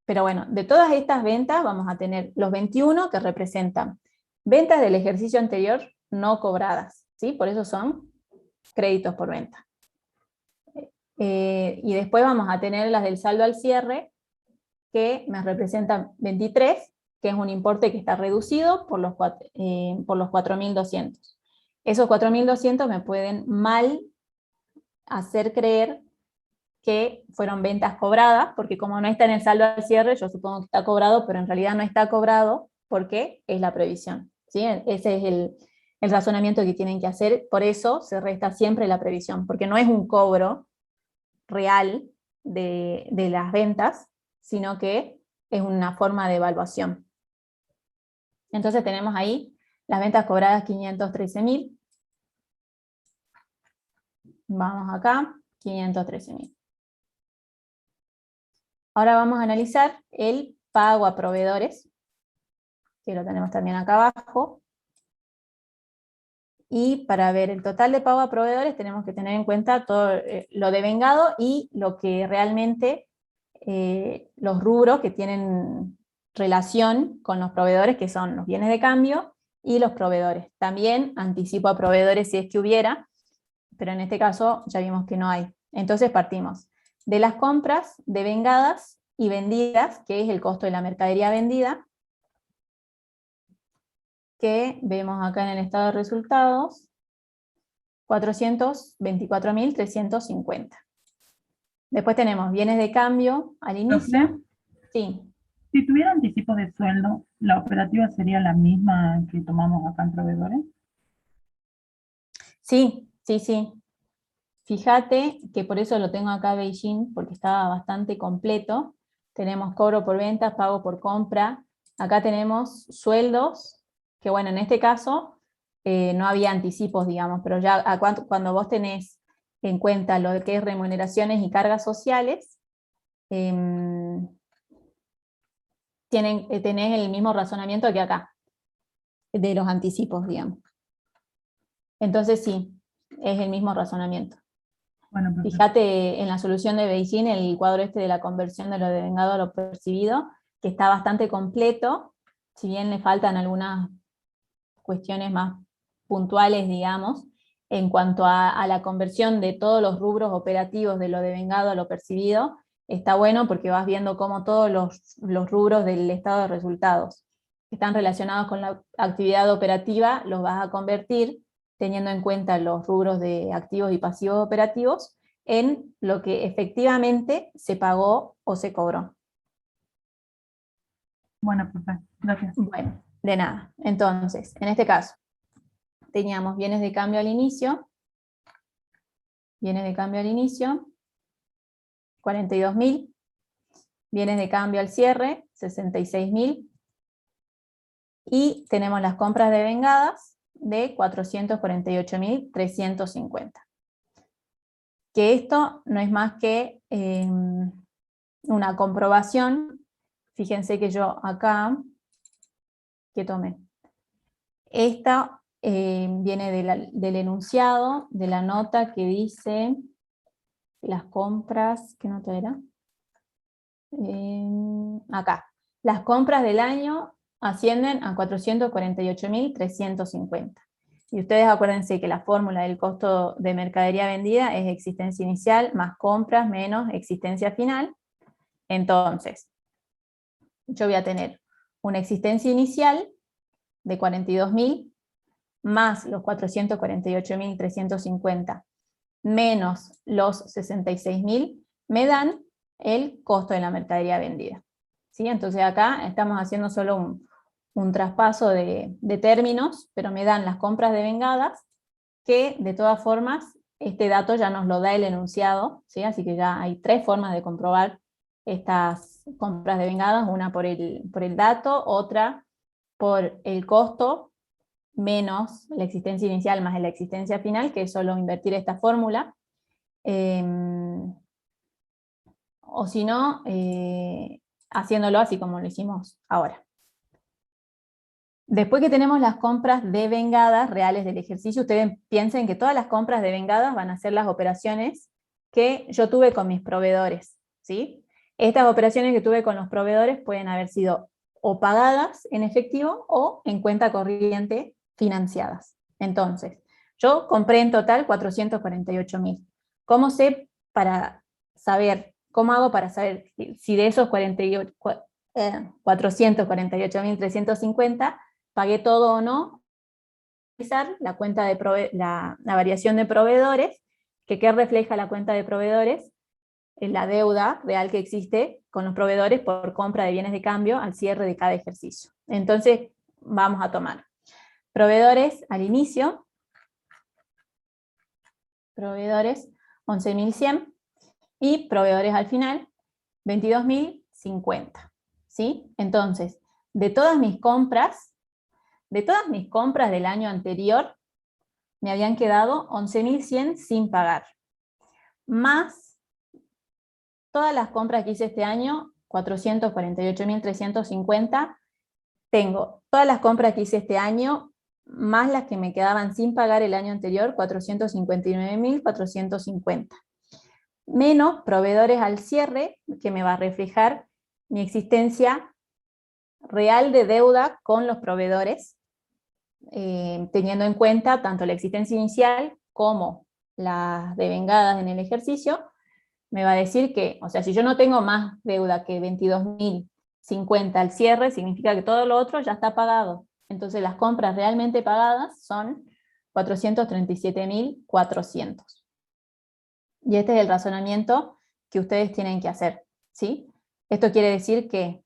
bueno, de todas estas ventas vamos a tener los 21 que representan ventas del ejercicio anterior no cobradas, ¿sí? Por eso son créditos por venta. Y después vamos a tener las del saldo al cierre, que me representan 23, que es un importe que está reducido por los 4.200. Esos 4.200 me pueden mal hacer creer que fueron ventas cobradas, porque como no está en el saldo al cierre, yo supongo que está cobrado, pero en realidad no está cobrado porque es la previsión, ¿sí? Ese es el razonamiento que tienen que hacer, por eso se resta siempre la previsión, porque no es un cobro real de las ventas, sino que es una forma de evaluación. Entonces tenemos ahí las ventas cobradas 513.000. Vamos acá, 513.000. Ahora vamos a analizar el pago a proveedores, que lo tenemos también acá abajo. Y para ver el total de pago a proveedores tenemos que tener en cuenta todo lo devengado y lo que realmente los rubros que tienen relación con los proveedores, que son los bienes de cambio y los proveedores. También anticipo a proveedores si es que hubiera, pero en este caso ya vimos que no hay. Entonces partimos de las compras devengadas y vendidas, que es el costo de la mercadería vendida, que vemos acá en el estado de resultados, 424.350. Después tenemos bienes de cambio al inicio. Profe, Sí, si tuviera anticipo de sueldo, ¿la operativa sería la misma que tomamos acá en proveedores? sí. Fíjate que por eso lo tengo acá Beijing, porque estaba bastante completo. Tenemos cobro por ventas, pago por compra. Acá tenemos sueldos, que bueno, en este caso no había anticipos, digamos, pero ya cuando vos tenés en cuenta lo que es remuneraciones y cargas sociales, tenés el mismo razonamiento que acá, de los anticipos, digamos. Entonces sí, es el mismo razonamiento. Bueno, profe. Fíjate en la solución de Beijing, el cuadro este de la conversión de lo devengado a lo percibido, que está bastante completo, si bien le faltan algunas cuestiones más puntuales, digamos, en cuanto a la conversión de todos los rubros operativos de lo devengado a lo percibido, está bueno porque vas viendo cómo todos los rubros del estado de resultados que están relacionados con la actividad operativa los vas a convertir teniendo en cuenta los rubros de activos y pasivos operativos en lo que efectivamente se pagó o se cobró. Bueno, profe, gracias. Bueno, de nada. Entonces, en este caso, teníamos bienes de cambio al inicio, 42.000, bienes de cambio al cierre, 66.000, y tenemos las compras devengadas de 448.350. Que esto no es más que una comprobación. Fíjense que yo acá, que tomé, esta viene del enunciado, de la nota que dice las compras, ¿qué nota era? Acá, las compras del año ascienden a 448.350. Y ustedes acuérdense que la fórmula del costo de mercadería vendida es existencia inicial más compras menos existencia final. Entonces, yo voy a tener una existencia inicial de 42.000 más los 448.350 menos los 66.000 me dan el costo de la mercadería vendida. ¿Sí? Entonces acá estamos haciendo solo un traspaso de términos, pero me dan las compras devengadas, que de todas formas este dato ya nos lo da el enunciado, ¿sí? Así que ya hay 3 formas de comprobar estas compras devengadas, una por el dato, otra por el costo, menos la existencia inicial más la existencia final, que es solo invertir esta fórmula, o si no, haciéndolo así como lo hicimos ahora. Después que tenemos las compras devengadas reales del ejercicio, ustedes piensen que todas las compras devengadas van a ser las operaciones que yo tuve con mis proveedores, ¿sí? Estas operaciones que tuve con los proveedores pueden haber sido o pagadas en efectivo o en cuenta corriente financiadas. Entonces, yo compré en total 448.000. ¿Cómo hago para saber si de esos 448.350 pagué todo o no? La cuenta de la variación de proveedores, ¿qué refleja la cuenta de proveedores? La deuda real que existe con los proveedores por compra de bienes de cambio al cierre de cada ejercicio. Entonces, vamos a tomar proveedores al inicio, proveedores 11.100, y proveedores al final 22.050, ¿sí? Entonces, de todas mis compras del año anterior, me habían quedado 11.100 sin pagar, más todas las compras que hice este año, 448.350, tengo todas las compras que hice este año, más las que me quedaban sin pagar el año anterior, 459.450. Menos proveedores al cierre, que me va a reflejar mi existencia real de deuda con los proveedores, teniendo en cuenta tanto la existencia inicial como las devengadas en el ejercicio. Me va a decir que, o sea, si yo no tengo más deuda que 22.050 al cierre, significa que todo lo otro ya está pagado. Entonces las compras realmente pagadas son 437.400. Y este es el razonamiento que ustedes tienen que hacer, ¿sí? Esto quiere decir que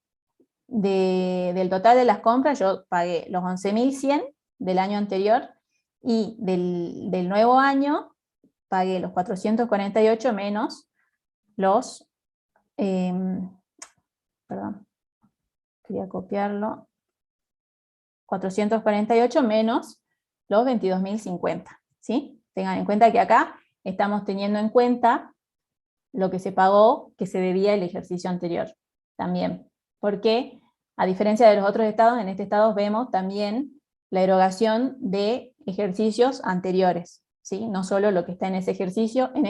del total de las compras yo pagué los 11.100 del año anterior, y del nuevo año pagué los 448 menos los, perdón, quería copiarlo, 448 menos los 22.050, ¿sí? Tengan en cuenta que acá estamos teniendo en cuenta lo que se pagó, que se debía el ejercicio anterior, también, porque a diferencia de los otros estados, en este estado vemos también la erogación de ejercicios anteriores, ¿sí? No solo lo que está en este ejercicio, y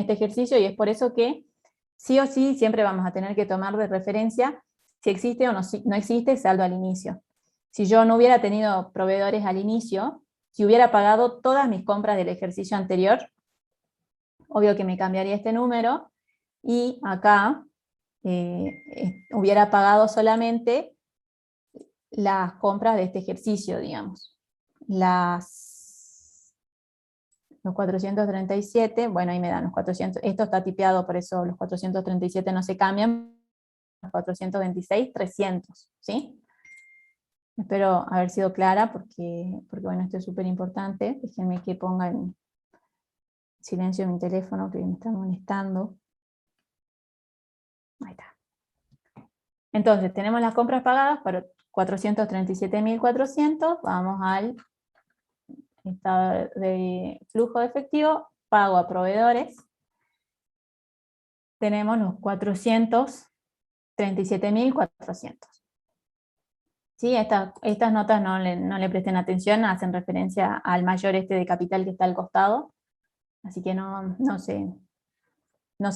es por eso que sí o sí siempre vamos a tener que tomar de referencia si existe o no existe saldo al inicio. Si yo no hubiera tenido proveedores al inicio, si hubiera pagado todas mis compras del ejercicio anterior, obvio que me cambiaría este número, y acá hubiera pagado solamente las compras de este ejercicio, digamos. Los 437, bueno, ahí me dan los 400, esto está tipeado, por eso los 437 no se cambian, los 426, 300, ¿sí? Espero haber sido clara, porque bueno, esto es súper importante. Déjenme que ponga en silencio mi teléfono, que me está molestando. Ahí está. Entonces, tenemos las compras pagadas para 437.400, vamos al estado de flujo de efectivo, pago a proveedores, tenemos los 437.400. ¿Sí? Estas notas no le presten atención, hacen referencia al mayor de capital que está al costado, así que no se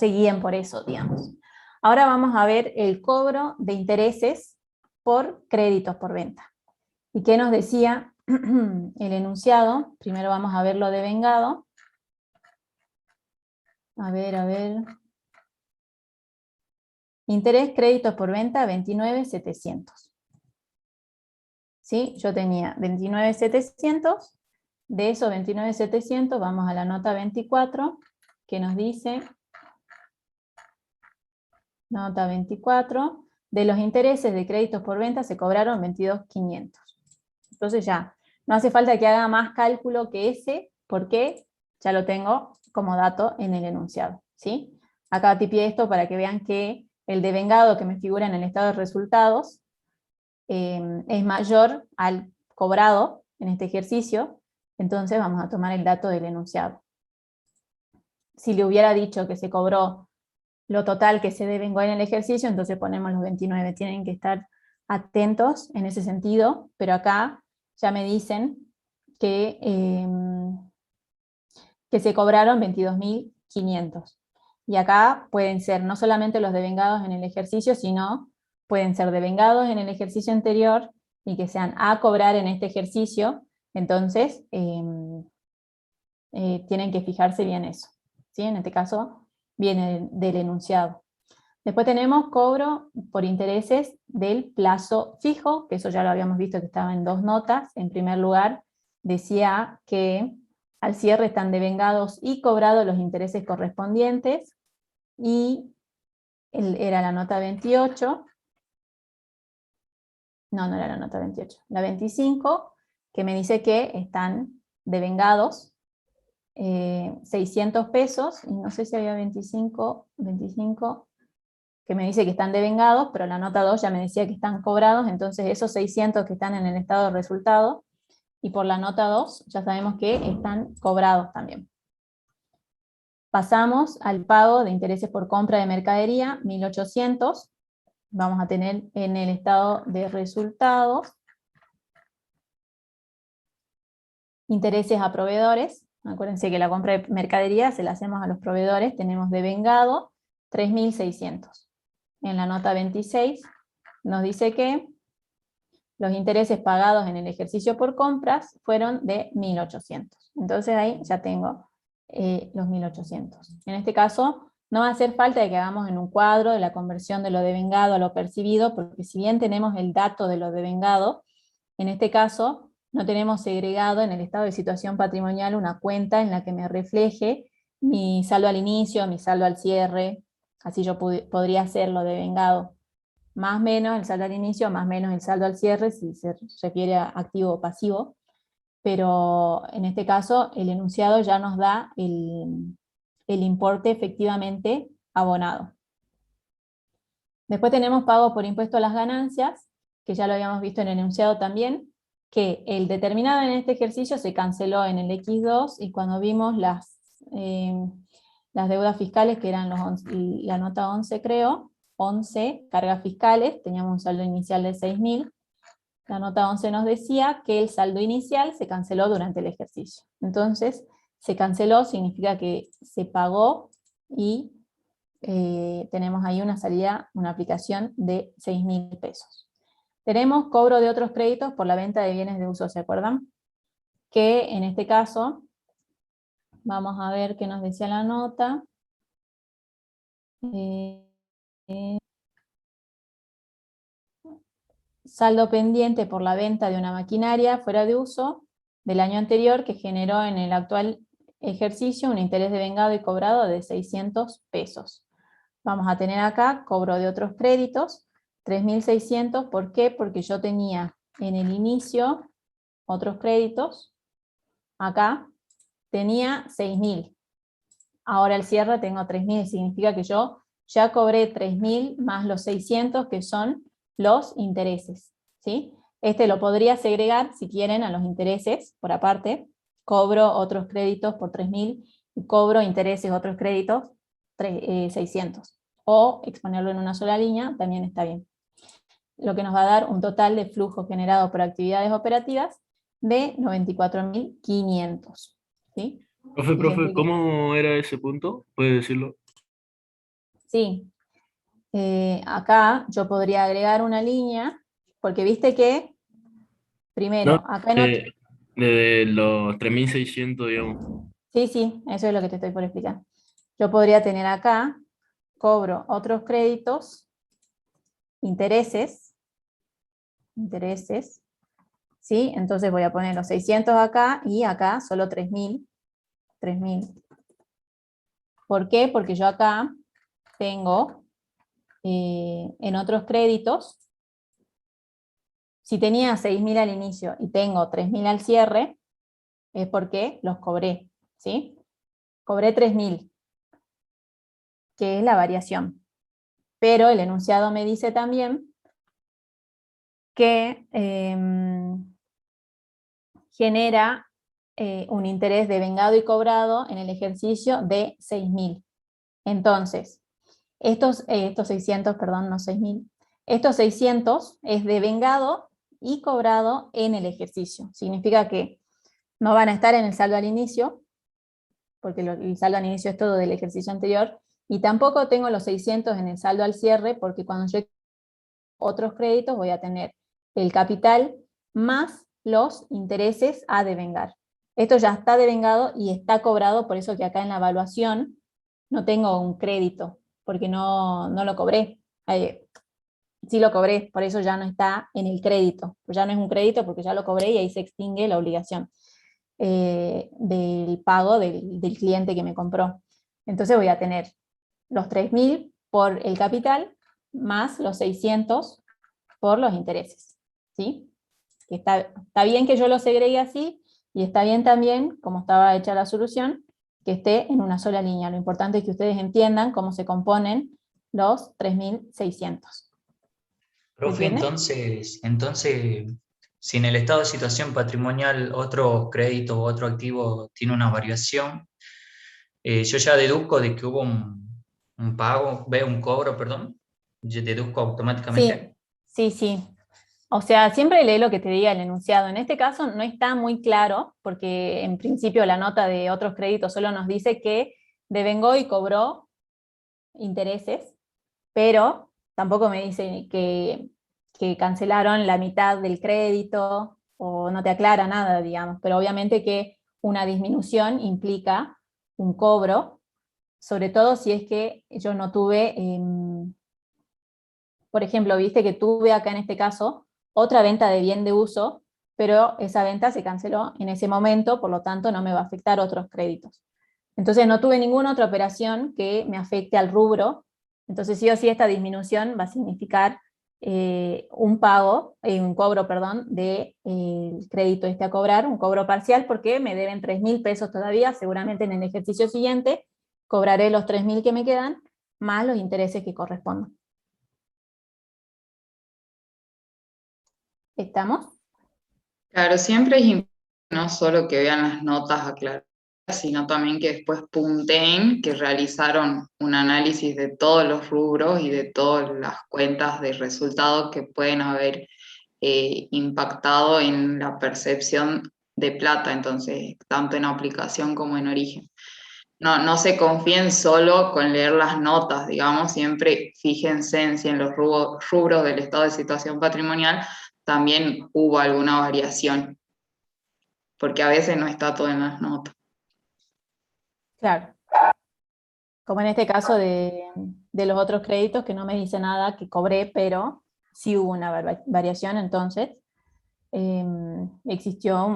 guíen por eso, digamos. Ahora vamos a ver el cobro de intereses por créditos por venta. ¿Y qué nos decía el enunciado? Primero vamos a ver lo devengado. A ver. Interés, créditos por venta, 29.700. ¿Sí? Yo tenía 29.700. De esos 29.700 vamos a la nota 24, que nos dice, nota 24, de los intereses de créditos por venta se cobraron 22.500. Entonces ya, no hace falta que haga más cálculo que ese, porque ya lo tengo como dato en el enunciado, ¿sí? Acá tipié esto para que vean que el devengado que me figura en el estado de resultados es mayor al cobrado en este ejercicio, entonces vamos a tomar el dato del enunciado. Si le hubiera dicho que se cobró lo total que se devengó en el ejercicio, entonces ponemos los 29, tienen que estar atentos en ese sentido, pero acá ya me dicen que se cobraron 22.500. Y acá pueden ser no solamente los devengados en el ejercicio, sino pueden ser devengados en el ejercicio anterior y que sean a cobrar en este ejercicio. Entonces, tienen que fijarse bien eso, ¿sí? En este caso, viene del enunciado. Después tenemos cobro por intereses del plazo fijo, que eso ya lo habíamos visto que estaba en 2 notas. En primer lugar, decía que al cierre están devengados y cobrados los intereses correspondientes, y era la nota 28, no era la nota 28, la 25, que me dice que están devengados 600 pesos, y no sé si había 25, que me dice que están devengados, pero la nota 2 ya me decía que están cobrados, entonces esos 600 que están en el estado de resultado, y por la nota 2 ya sabemos que están cobrados también. Pasamos al pago de intereses por compra de mercadería, 1.800, vamos a tener en el estado de resultados, intereses a proveedores. Acuérdense que la compra de mercadería se la hacemos a los proveedores, tenemos devengado 3.600. En la nota 26 nos dice que los intereses pagados en el ejercicio por compras fueron de 1.800. Entonces ahí ya tengo los 1.800. En este caso no va a hacer falta de que hagamos en un cuadro de la conversión de lo devengado a lo percibido, porque si bien tenemos el dato de lo devengado, en este caso no tenemos segregado en el estado de situación patrimonial una cuenta en la que me refleje mi saldo al inicio, mi saldo al cierre. Así yo podría hacer lo devengado más menos el saldo al inicio, más menos el saldo al cierre, si se refiere a activo o pasivo, pero en este caso el enunciado ya nos da el importe efectivamente abonado. Después tenemos pago por impuesto a las ganancias, que ya lo habíamos visto en el enunciado también, que el determinado en este ejercicio se canceló en el X2, y cuando vimos las deudas fiscales, que eran la nota 11 creo, 11 cargas fiscales, teníamos un saldo inicial de 6.000, la nota 11 nos decía que el saldo inicial se canceló durante el ejercicio. Entonces, se canceló significa que se pagó, y tenemos ahí una salida, una aplicación de 6.000 pesos. Tenemos cobro de otros créditos por la venta de bienes de uso, ¿se acuerdan? Que en este caso, vamos a ver qué nos decía la nota. Saldo pendiente por la venta de una maquinaria fuera de uso del año anterior, que generó en el actual ejercicio un interés devengado y cobrado de 600 pesos. Vamos a tener acá cobro de otros créditos, 3.600, ¿por qué? Porque yo tenía en el inicio otros créditos, acá tenía 6.000, ahora al cierre tengo 3.000, significa que yo ya cobré 3.000 más los 600 que son los intereses, ¿sí? Este lo podría segregar, si quieren, a los intereses por aparte, cobro otros créditos por 3.000 y cobro intereses otros créditos 600. O exponerlo en una sola línea, también está bien. Lo que nos va a dar un total de flujo generado por actividades operativas de 94.500. ¿Sí? Profe, ¿cómo era ese punto? ¿Puede decirlo? Sí. Acá yo podría agregar una línea, porque viste que, primero, No, acá de los 3.600, digamos. Sí, eso es lo que te estoy por explicar. Yo podría tener acá, cobro otros créditos, intereses, ¿sí? Entonces voy a poner los 600 acá, y acá solo 3.000. ¿Por qué? Porque yo acá tengo, en otros créditos, si tenía 6.000 al inicio y tengo 3.000 al cierre, es porque los cobré, ¿sí? Cobré 3.000, que es la variación. Pero el enunciado me dice también que genera un interés devengado y cobrado en el ejercicio de 6.000. Entonces, estos 600, perdón, no 6.000, estos 600 es devengado y cobrado en el ejercicio. Significa que no van a estar en el saldo al inicio, porque el saldo al inicio es todo del ejercicio anterior, y tampoco tengo los 600 en el saldo al cierre, porque cuando yo otros créditos voy a tener el capital más los intereses a devengar. Esto ya está devengado y está cobrado, por eso que acá en la evaluación no tengo un crédito, porque no lo cobré. Sí lo cobré, por eso ya no está en el crédito. Ya no es un crédito porque ya lo cobré y ahí se extingue la obligación del pago del cliente que me compró. Entonces voy a tener los 3.000 por el capital más los 600 por los intereses. ¿Sí? Está bien que yo lo segregue así, y está bien también, como estaba hecha la solución, que esté en una sola línea. Lo importante es que ustedes entiendan cómo se componen los 3.600. Profe, entonces, si en el estado de situación patrimonial otro crédito o otro activo tiene una variación, yo ya deduzco de que hubo un pago, un cobro, perdón, yo deduzco automáticamente. Sí. O sea, siempre lee lo que te diga el enunciado. En este caso no está muy claro, porque en principio la nota de otros créditos solo nos dice que devengó y cobró intereses, pero tampoco me dice que cancelaron la mitad del crédito, o no te aclara nada, digamos. Pero obviamente que una disminución implica un cobro, sobre todo si es que yo no tuve, por ejemplo, viste que tuve acá en este caso otra venta de bien de uso, pero esa venta se canceló en ese momento, por lo tanto no me va a afectar otros créditos. Entonces no tuve ninguna otra operación que me afecte al rubro, entonces sí o sí esta disminución va a significar un cobro, perdón, del crédito a cobrar, un cobro parcial, porque me deben 3.000 pesos todavía, seguramente en el ejercicio siguiente cobraré los 3.000 que me quedan, más los intereses que correspondan. ¿Estamos? Claro, siempre es importante no solo que vean las notas aclaradas, sino también que después punteen que realizaron un análisis de todos los rubros y de todas las cuentas de resultados que pueden haber impactado en la percepción de plata, entonces, tanto en aplicación como en origen. No se confíen solo con leer las notas, digamos, siempre fíjense en si en los rubros del estado de situación patrimonial también hubo alguna variación, porque a veces no está todo en las notas. Claro. Como en este caso de los otros créditos, que no me dice nada que cobré, pero sí hubo una variación, entonces existió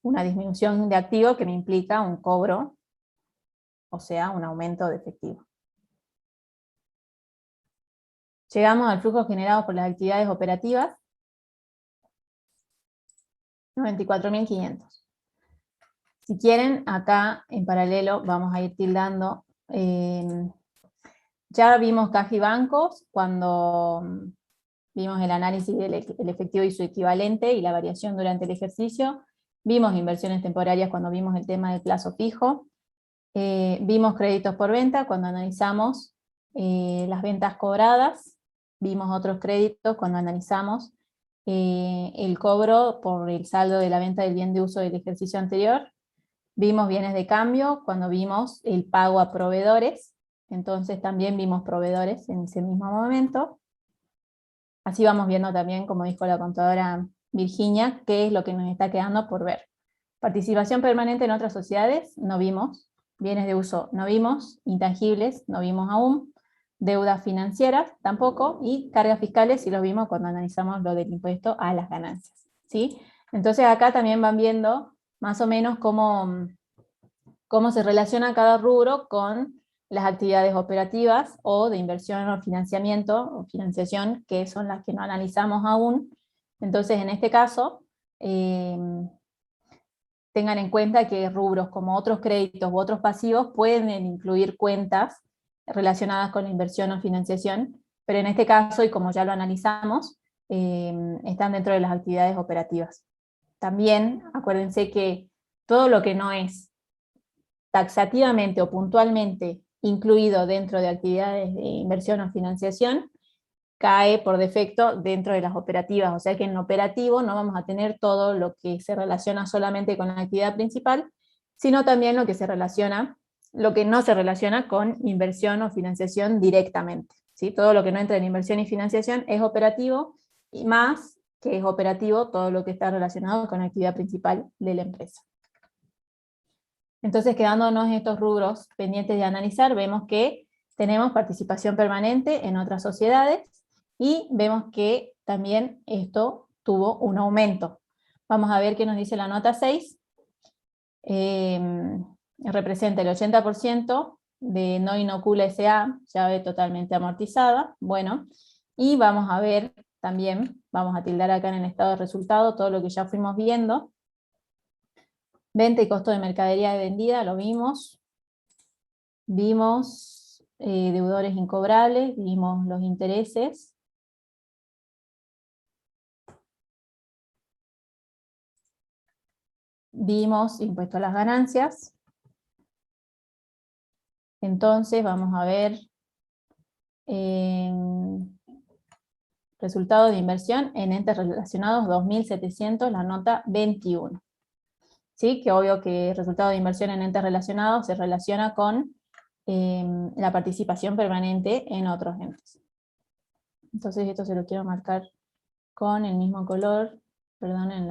una disminución de activo que me implica un cobro, o sea, un aumento de efectivo. Llegamos al flujo generado por las actividades operativas, 94.500. Si quieren, acá en paralelo vamos a ir tildando. Ya vimos caja y bancos cuando vimos el análisis del efectivo y su equivalente y la variación durante el ejercicio. Vimos inversiones temporarias cuando vimos el tema del plazo fijo. Vimos créditos por venta cuando analizamos las ventas cobradas. Vimos otros créditos cuando analizamos el cobro por el saldo de la venta del bien de uso del ejercicio anterior. Vimos bienes de cambio cuando vimos el pago a proveedores. Entonces también vimos proveedores en ese mismo momento. Así vamos viendo también, como dijo la contadora Virginia, qué es lo que nos está quedando por ver. Participación permanente en otras sociedades, no vimos. Bienes de uso, no vimos. Intangibles, no vimos aún. Deudas financieras, tampoco. Y cargas fiscales, sí los vimos cuando analizamos lo del impuesto a las ganancias. ¿Sí? Entonces acá también van viendo más o menos cómo se relaciona cada rubro con las actividades operativas o de inversión o financiamiento o financiación, que son las que no analizamos aún. Entonces, en este caso, tengan en cuenta que rubros como otros créditos u otros pasivos pueden incluir cuentas relacionadas con la inversión o financiación, pero en este caso, y como ya lo analizamos, están dentro de las actividades operativas. También acuérdense que todo lo que no es taxativamente o puntualmente incluido dentro de actividades de inversión o financiación, cae por defecto dentro de las operativas, o sea que en operativo no vamos a tener todo lo que se relaciona solamente con la actividad principal, sino también lo que no se relaciona con inversión o financiación directamente, ¿sí? Todo lo que no entra en inversión y financiación es operativo, y más que es operativo todo lo que está relacionado con la actividad principal de la empresa. Entonces, quedándonos estos rubros pendientes de analizar, vemos que tenemos participación permanente en otras sociedades, y vemos que también esto tuvo un aumento. Vamos a ver qué nos dice la nota 6. Representa el 80% de No Inocula S.A., llave totalmente amortizada. Bueno, y vamos a ver también, vamos a tildar acá en el estado de resultado todo lo que ya fuimos viendo. Venta y costo de mercadería vendida, lo vimos. Vimos deudores incobrables, vimos los intereses. Vimos impuesto a las ganancias. Entonces vamos a ver resultado de inversión en entes relacionados 2.700, la nota 21. ¿Sí? Que obvio que el resultado de inversión en entes relacionados se relaciona con la participación permanente en otros entes. Entonces esto se lo quiero marcar con el mismo color, perdonen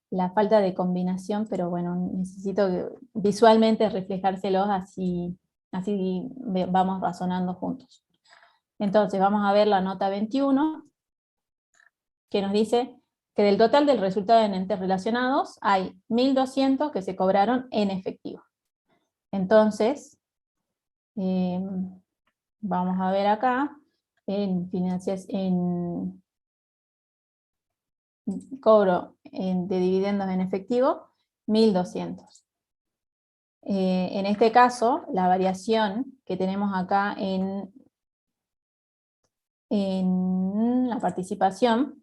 la falta de combinación, pero bueno, necesito visualmente reflejárselos, así vamos razonando juntos. Entonces vamos a ver la nota 21, que nos dice que del total del resultado en entes relacionados hay 1.200 que se cobraron en efectivo. Entonces, vamos a ver acá, en cobro de dividendos en efectivo, 1.200. En este caso, la variación que tenemos acá en la participación,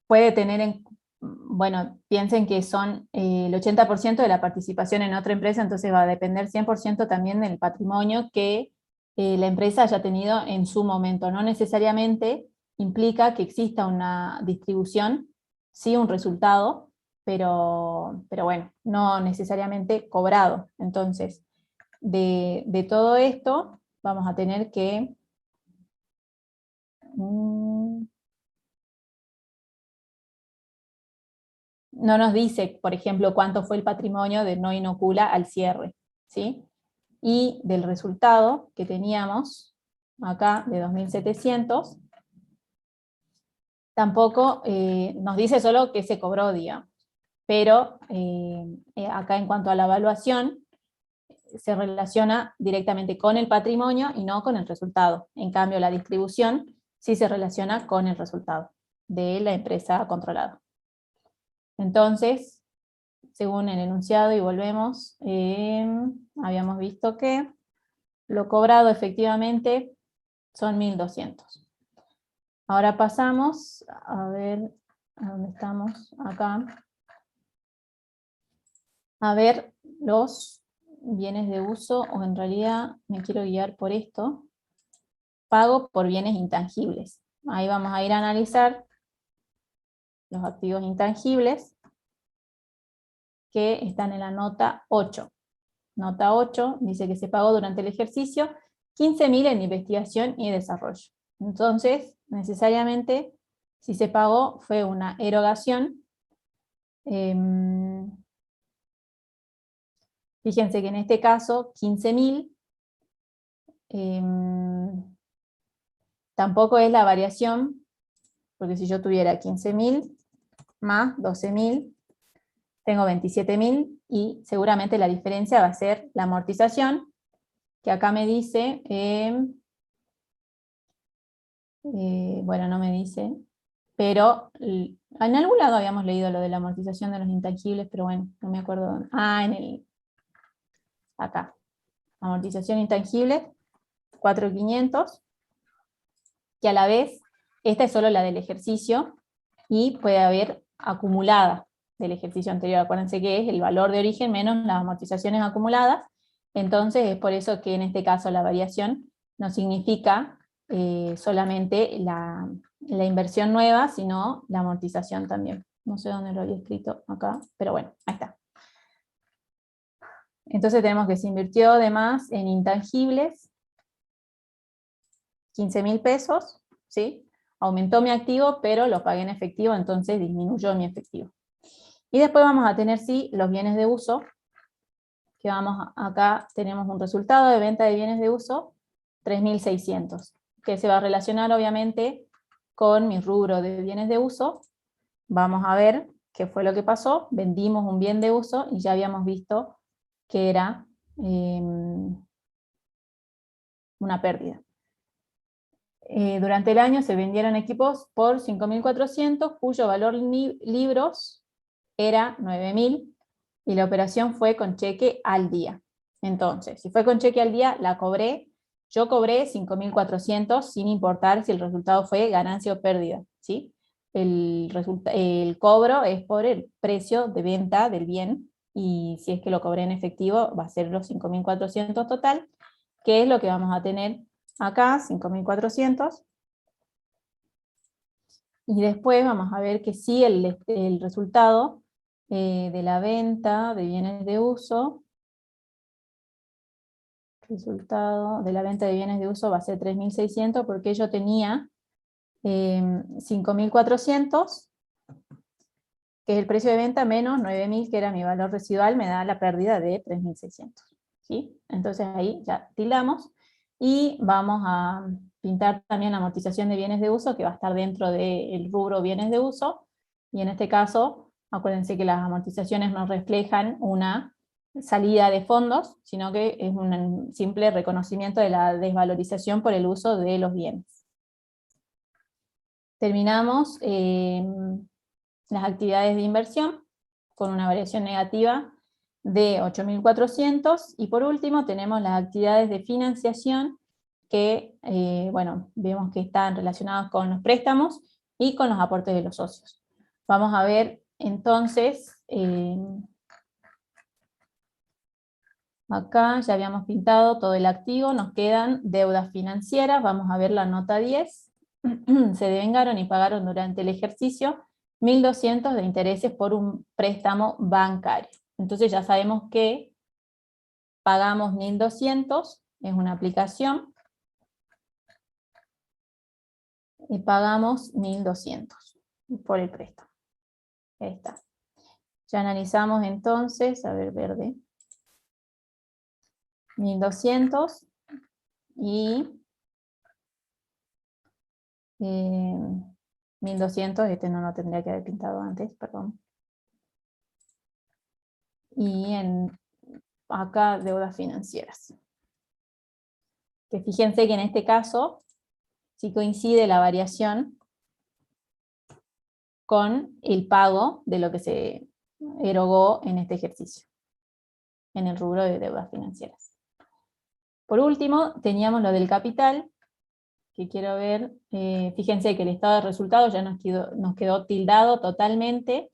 puede tener bueno, piensen que son el 80% de la participación en otra empresa, entonces va a depender 100% también del patrimonio que la empresa haya tenido en su momento. No necesariamente implica que exista una distribución, sí un resultado, pero bueno, no necesariamente cobrado. Entonces, de todo esto vamos a tener que no nos dice, por ejemplo, cuánto fue el patrimonio de No Inocula al cierre, ¿sí? Y del resultado que teníamos acá de 2.700, tampoco nos dice solo que se cobró, digamos, pero acá en cuanto a la evaluación, se relaciona directamente con el patrimonio y no con el resultado. En cambio, la distribución sí se relaciona con el resultado de la empresa controlada. Entonces, según el enunciado, y volvemos, habíamos visto que lo cobrado efectivamente son 1.200. Ahora pasamos a ver, ¿a dónde estamos? Acá. A ver los bienes de uso, o en realidad me quiero guiar por esto, pago por bienes intangibles. Ahí vamos a ir a analizar los activos intangibles que están en la nota 8. Nota 8 dice que se pagó durante el ejercicio 15.000 en investigación y desarrollo. Entonces, necesariamente, si se pagó, fue una erogación. Fíjense que en este caso, 15.000 tampoco es la variación, porque si yo tuviera 15.000 más 12.000, tengo 27.000, y seguramente la diferencia va a ser la amortización, que acá me dice, bueno, no me dice, pero en algún lado habíamos leído lo de la amortización de los intangibles, pero bueno, no me acuerdo dónde. Acá, amortización intangible, 4.500, que a la vez, esta es solo la del ejercicio, y puede haber acumulada del ejercicio anterior. Acuérdense que es el valor de origen menos las amortizaciones acumuladas, entonces es por eso que en este caso la variación no significa solamente la inversión nueva, sino la amortización también. No sé dónde lo había escrito acá, pero bueno, ahí está. Entonces tenemos que se invirtió además en intangibles, 15.000 pesos, ¿sí? Aumentó mi activo, pero lo pagué en efectivo, entonces disminuyó mi efectivo. Y después vamos a tener, sí, los bienes de uso, que acá tenemos un resultado de venta de bienes de uso, 3.600, que se va a relacionar obviamente con mi rubro de bienes de uso. Vamos a ver qué fue lo que pasó. Vendimos un bien de uso y ya habíamos visto que era una pérdida. Durante el año se vendieron equipos por 5.400, cuyo valor libros era 9.000, y la operación fue con cheque al día. Entonces, si fue con cheque al día, la cobré. Yo cobré 5.400 sin importar si el resultado fue ganancia o pérdida, ¿sí? El cobro es por el precio de venta del bien, y si es que lo cobré en efectivo, va a ser los 5.400 total, que es lo que vamos a tener acá, 5.400. Y después vamos a ver que sí, el resultado de la venta de bienes de uso, resultado de la venta de bienes de uso va a ser 3.600, porque yo tenía 5.400, que es el precio de venta, menos 9.000, que era mi valor residual, me da la pérdida de 3.600. ¿Sí? Entonces ahí ya tildamos, y vamos a pintar también la amortización de bienes de uso, que va a estar dentro del rubro bienes de uso, y en este caso, acuérdense que las amortizaciones no reflejan una salida de fondos, sino que es un simple reconocimiento de la desvalorización por el uso de los bienes. Terminamos las actividades de inversión con una variación negativa de 8.400, y por último tenemos las actividades de financiación que, bueno, vemos que están relacionadas con los préstamos y con los aportes de los socios. Vamos a ver entonces, acá ya habíamos pintado todo el activo, nos quedan deudas financieras, vamos a ver la nota 10. Se devengaron y pagaron durante el ejercicio 1.200 de intereses por un préstamo bancario. Entonces ya sabemos que pagamos 1.200, es una aplicación, y pagamos 1.200 por el préstamo. Ahí está. Ya analizamos entonces, a ver, verde, 1.200 y 1.200, este no lo tendría que haber pintado antes, perdón. Y acá deudas financieras. Que fíjense que en este caso sí coincide la variación con el pago de lo que se erogó en este ejercicio, en el rubro de deudas financieras. Por último, teníamos lo del capital, que quiero ver, fíjense que el estado de resultados ya nos quedó tildado totalmente,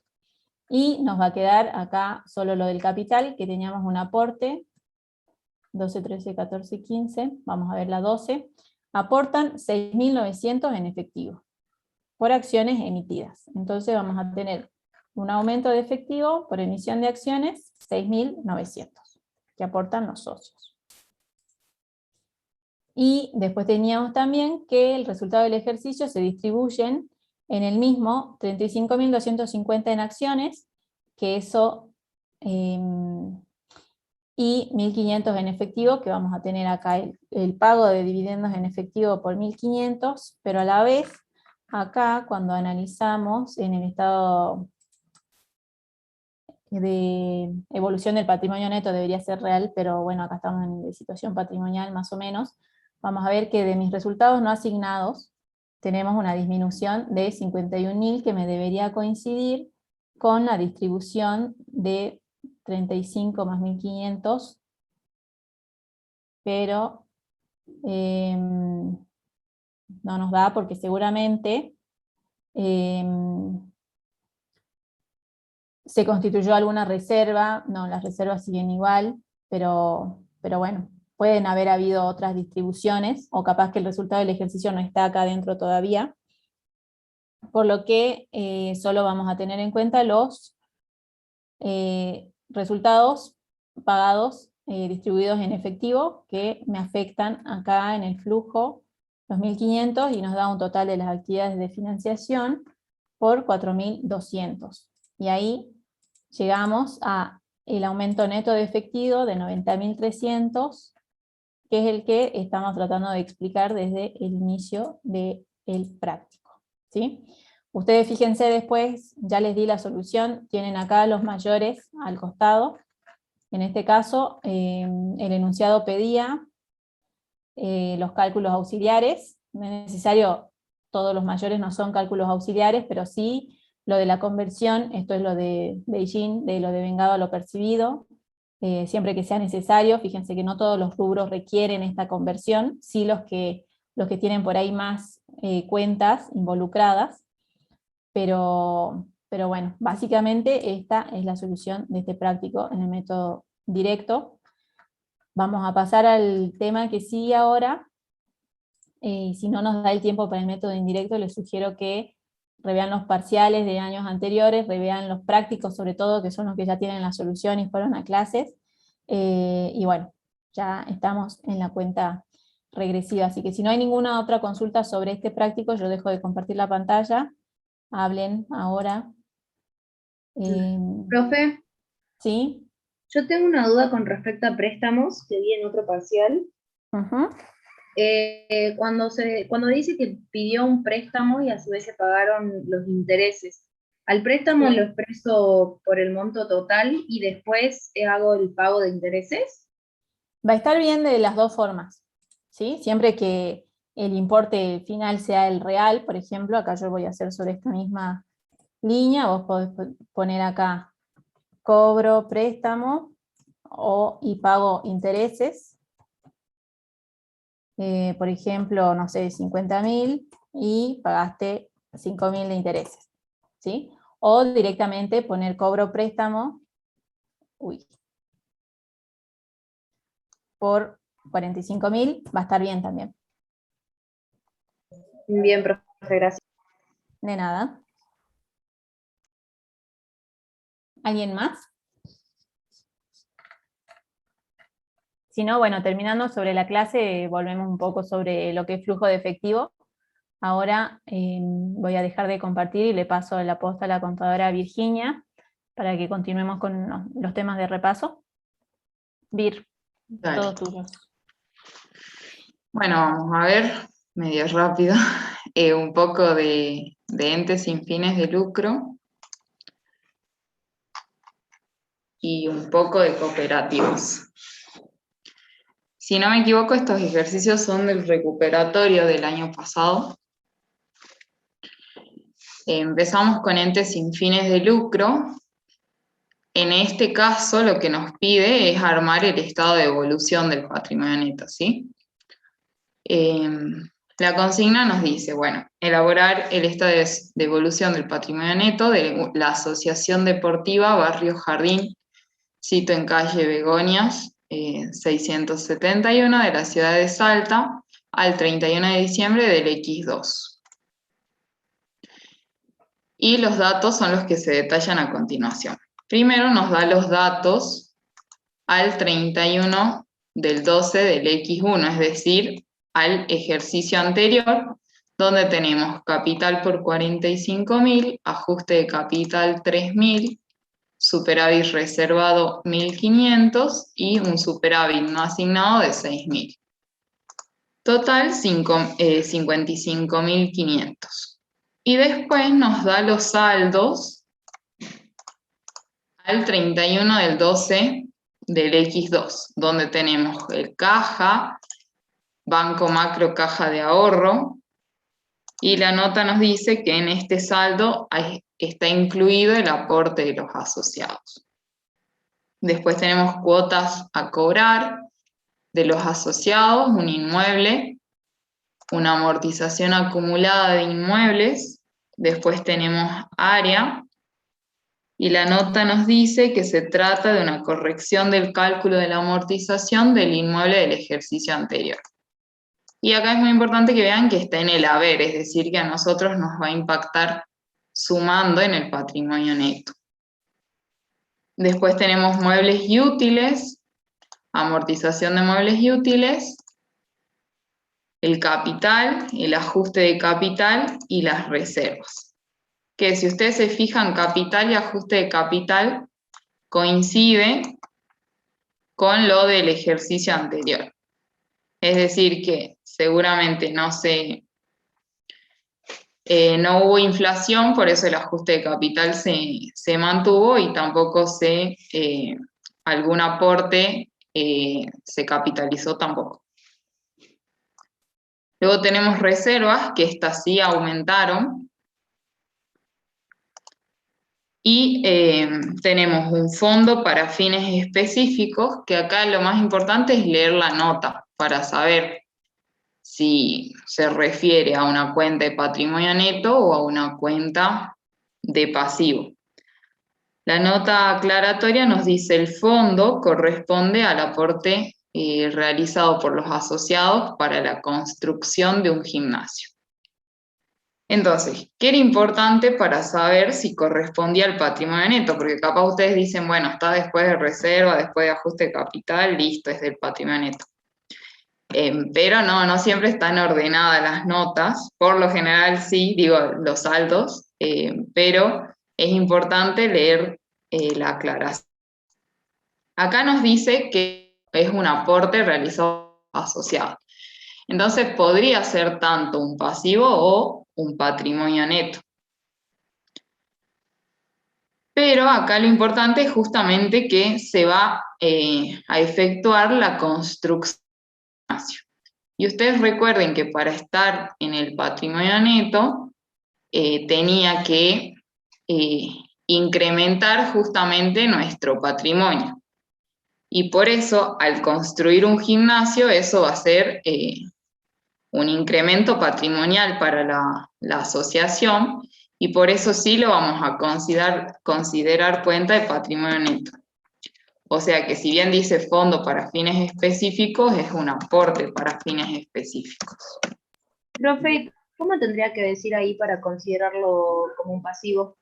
y nos va a quedar acá solo lo del capital, que teníamos un aporte, 12, 13, 14, 15, vamos a ver la 12, aportan 6.900 en efectivo, por acciones emitidas. Entonces vamos a tener un aumento de efectivo por emisión de acciones, 6.900, que aportan los socios. Y después teníamos también que el resultado del ejercicio se distribuyen en el mismo 35.250 en acciones, que eso, y 1.500 en efectivo, que vamos a tener acá el pago de dividendos en efectivo por 1.500, pero a la vez, acá cuando analizamos en el estado de evolución del patrimonio neto, debería ser real, pero bueno, acá estamos en situación patrimonial más o menos, vamos a ver que de mis resultados no asignados, tenemos una disminución de 51.000, que me debería coincidir con la distribución de 35 más 1.500, pero no nos da, porque seguramente se constituyó alguna reserva. No, las reservas siguen igual, pero bueno, pueden haber habido otras distribuciones, o capaz que el resultado del ejercicio no está acá adentro todavía, por lo que solo vamos a tener en cuenta los resultados pagados distribuidos en efectivo que me afectan acá en el flujo los 1.500 y nos da un total de las actividades de financiación por 4.200. Y ahí llegamos a el aumento neto de efectivo de 90.300, que es el que estamos tratando de explicar desde el inicio del práctico, ¿sí? Ustedes fíjense después, ya les di la solución, tienen acá los mayores al costado. En este caso, el enunciado pedía los cálculos auxiliares. No es necesario, todos los mayores no son cálculos auxiliares, pero sí lo de la conversión, esto es lo de Beijing, de lo de vengado a lo percibido, siempre que sea necesario. Fíjense que no todos los rubros requieren esta conversión, sí los que tienen por ahí más cuentas involucradas. Pero bueno, básicamente esta es la solución de este práctico en el método directo. Vamos a pasar al tema que sigue ahora. Si no nos da el tiempo para el método indirecto, les sugiero que revean los parciales de años anteriores, revean los prácticos sobre todo, que son los que ya tienen la solución y fueron a clases. Y bueno, ya estamos en la cuenta regresiva, así que si no hay ninguna otra consulta sobre este práctico, yo dejo de compartir la pantalla. Hablen ahora. Profe, ¿Sí? yo tengo una duda con respecto a préstamos que vi en otro parcial. Ujú. Cuando dice que pidió un préstamo y a su vez se pagaron los intereses, al préstamo Sí. lo expreso por el monto total y después hago el pago de intereses. Va a estar bien de las dos formas, ¿sí? Siempre que el importe final sea el real, por ejemplo, acá yo voy a hacer sobre esta misma línea, vos podés poner acá cobro préstamo y pago intereses. Por ejemplo, no sé, 50.000 y pagaste 5.000 de intereses, ¿sí? O directamente poner cobro préstamo por 45.000, va a estar bien también. Bien, profe, gracias. De nada. ¿Alguien más? Si no, bueno, terminando sobre la clase, volvemos un poco sobre lo que es flujo de efectivo. Ahora voy a dejar de compartir y le paso la posta a la contadora Virginia para que continuemos con los temas de repaso. Vir, Dale. todos tuyos. Bueno, vamos a ver, medio rápido, un poco de entes sin fines de lucro y un poco de cooperativas. Si no me equivoco, estos ejercicios son del recuperatorio del año pasado. Empezamos con entes sin fines de lucro. En este caso, lo que nos pide es armar el estado de evolución del patrimonio neto, ¿sí? La consigna nos dice, bueno, elaborar el estado de evolución del patrimonio neto de la Asociación Deportiva Barrio Jardín, sito en calle Begonias, 671 de la ciudad de Salta, al 31 de diciembre del X2. Y los datos son los que se detallan a continuación. Primero nos da los datos al 31 del 12 del X1, es decir, al ejercicio anterior, donde tenemos capital por 45.000, ajuste de capital 3.000, superávit reservado 1.500 y un superávit no asignado de 6.000. Total 55.500. Y después nos da los saldos al 31 del 12 del X2, donde tenemos el caja, Banco Macro Caja de Ahorro, y la nota nos dice que en este saldo está incluido el aporte de los asociados. Después tenemos cuotas a cobrar de los asociados, un inmueble, una amortización acumulada de inmuebles, después tenemos área, y la nota nos dice que se trata de una corrección del cálculo de la amortización del inmueble del ejercicio anterior. Y acá es muy importante que vean que está en el haber, es decir, que a nosotros nos va a impactar sumando en el patrimonio neto. Después tenemos muebles y útiles, amortización de muebles y útiles, el capital, el ajuste de capital y las reservas. Que si ustedes se fijan, capital y ajuste de capital coincide con lo del ejercicio anterior. Es decir, que seguramente no hubo inflación, por eso el ajuste de capital se mantuvo y tampoco algún aporte se capitalizó tampoco. Luego tenemos reservas, que estas sí aumentaron. Y tenemos un fondo para fines específicos, que acá lo más importante es leer la nota para saber si se refiere a una cuenta de patrimonio neto o a una cuenta de pasivo. La nota aclaratoria nos dice: el fondo corresponde al aporte realizado por los asociados para la construcción de un gimnasio. Entonces, ¿qué era importante para saber si correspondía al patrimonio neto? Porque capaz ustedes dicen, bueno, está después de reserva, después de ajuste de capital, listo, es del patrimonio neto. Pero no siempre están ordenadas las notas, por lo general sí, digo, los saldos, pero es importante leer la aclaración. Acá nos dice que es un aporte realizado asociado. Entonces podría ser tanto un pasivo o un patrimonio neto. Pero acá lo importante es justamente que se va a efectuar la construcción. Y ustedes recuerden que para estar en el patrimonio neto tenía que incrementar justamente nuestro patrimonio. Y por eso, al construir un gimnasio, eso va a ser un incremento patrimonial para la asociación, y por eso sí lo vamos a considerar cuenta de patrimonio neto. O sea que si bien dice fondo para fines específicos, es un aporte para fines específicos. Profe, ¿cómo tendría que decir ahí para considerarlo como un pasivo?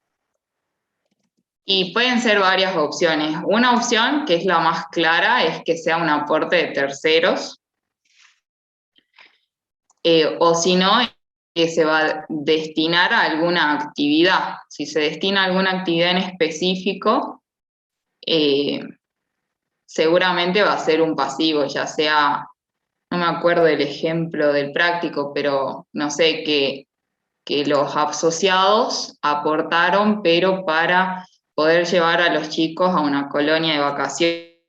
Y pueden ser varias opciones. Una opción, que es la más clara, es que sea un aporte de terceros, o si no, que se va a destinar a alguna actividad. Si se destina a alguna actividad en específico, seguramente va a ser un pasivo, ya sea, no me acuerdo del ejemplo del práctico, pero no sé, que los asociados aportaron, pero para poder llevar a los chicos a una colonia de vacaciones,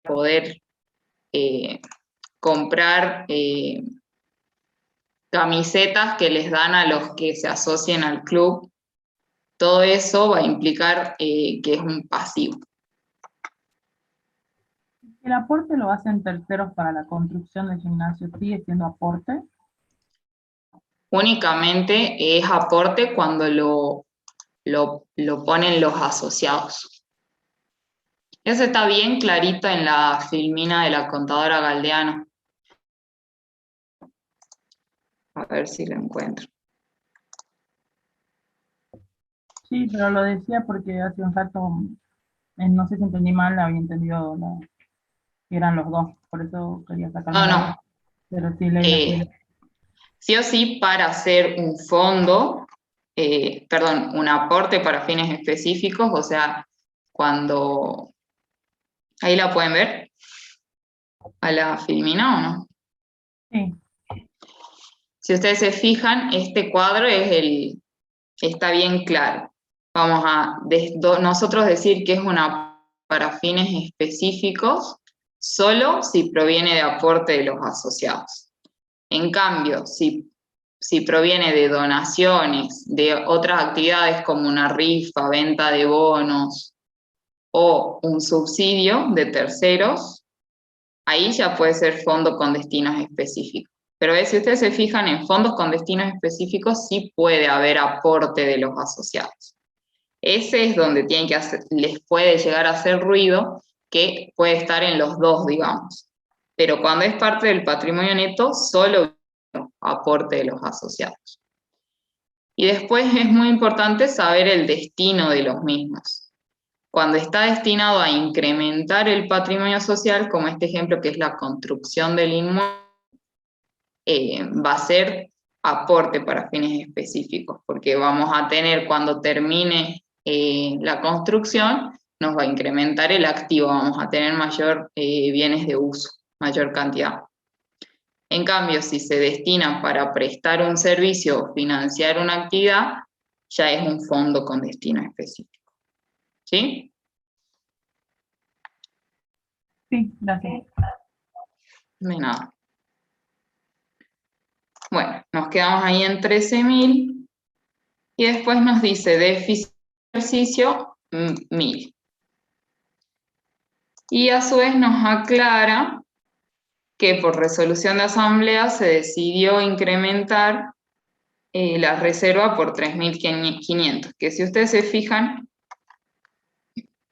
poder comprar camisetas que les dan a los que se asocien al club. Todo eso va a implicar que es un pasivo. ¿El aporte lo hacen terceros para la construcción del gimnasio? ¿Sigue siendo aporte? Únicamente es aporte cuando lo ponen los asociados. Eso está bien clarito en la filmina de la contadora Galdeano. A ver si lo encuentro. Sí, pero lo decía porque hace un rato, no sé si entendí mal, había entendido que eran los dos, por eso quería sacarme. No. Pero sí leí Sí o sí, para hacer un fondo, un aporte para fines específicos, o sea, cuando... ¿Ahí la pueden ver? ¿A la filmina o no? Sí. Si ustedes se fijan, este cuadro está bien claro. Vamos a nosotros decir que es para fines específicos, solo si proviene de aporte de los asociados. En cambio, si proviene de donaciones, de otras actividades como una rifa, venta de bonos o un subsidio de terceros, ahí ya puede ser fondo con destinos específicos. Pero si ustedes se fijan, en fondos con destinos específicos sí puede haber aporte de los asociados. Ese es donde les puede llegar a hacer ruido, que puede estar en los dos, digamos. Pero cuando es parte del patrimonio neto, solo aporte de los asociados. Y después es muy importante saber el destino de los mismos. Cuando está destinado a incrementar el patrimonio social, como este ejemplo que es la construcción del inmueble, va a ser aporte para fines específicos, porque vamos a tener, cuando termine la construcción, nos va a incrementar el activo, vamos a tener mayor bienes de uso, mayor cantidad. En cambio, si se destina para prestar un servicio o financiar una actividad, ya es un fondo con destino específico. ¿Sí? Sí, gracias. De nada. Bueno, nos quedamos ahí en 13.000 y después nos dice déficit de ejercicio 1.000. Y a su vez nos aclara que por resolución de asamblea se decidió incrementar la reserva por 3.500, que si ustedes se fijan,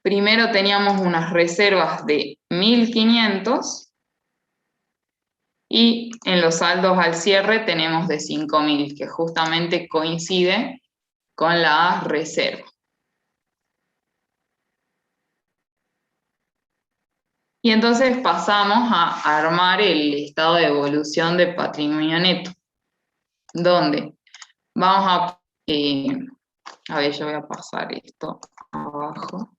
primero teníamos unas reservas de 1.500 y en los saldos al cierre tenemos de 5.000, que justamente coincide con la reserva. Y entonces pasamos a armar el estado de evolución de patrimonio neto, donde vamos a ver, yo voy a pasar esto abajo,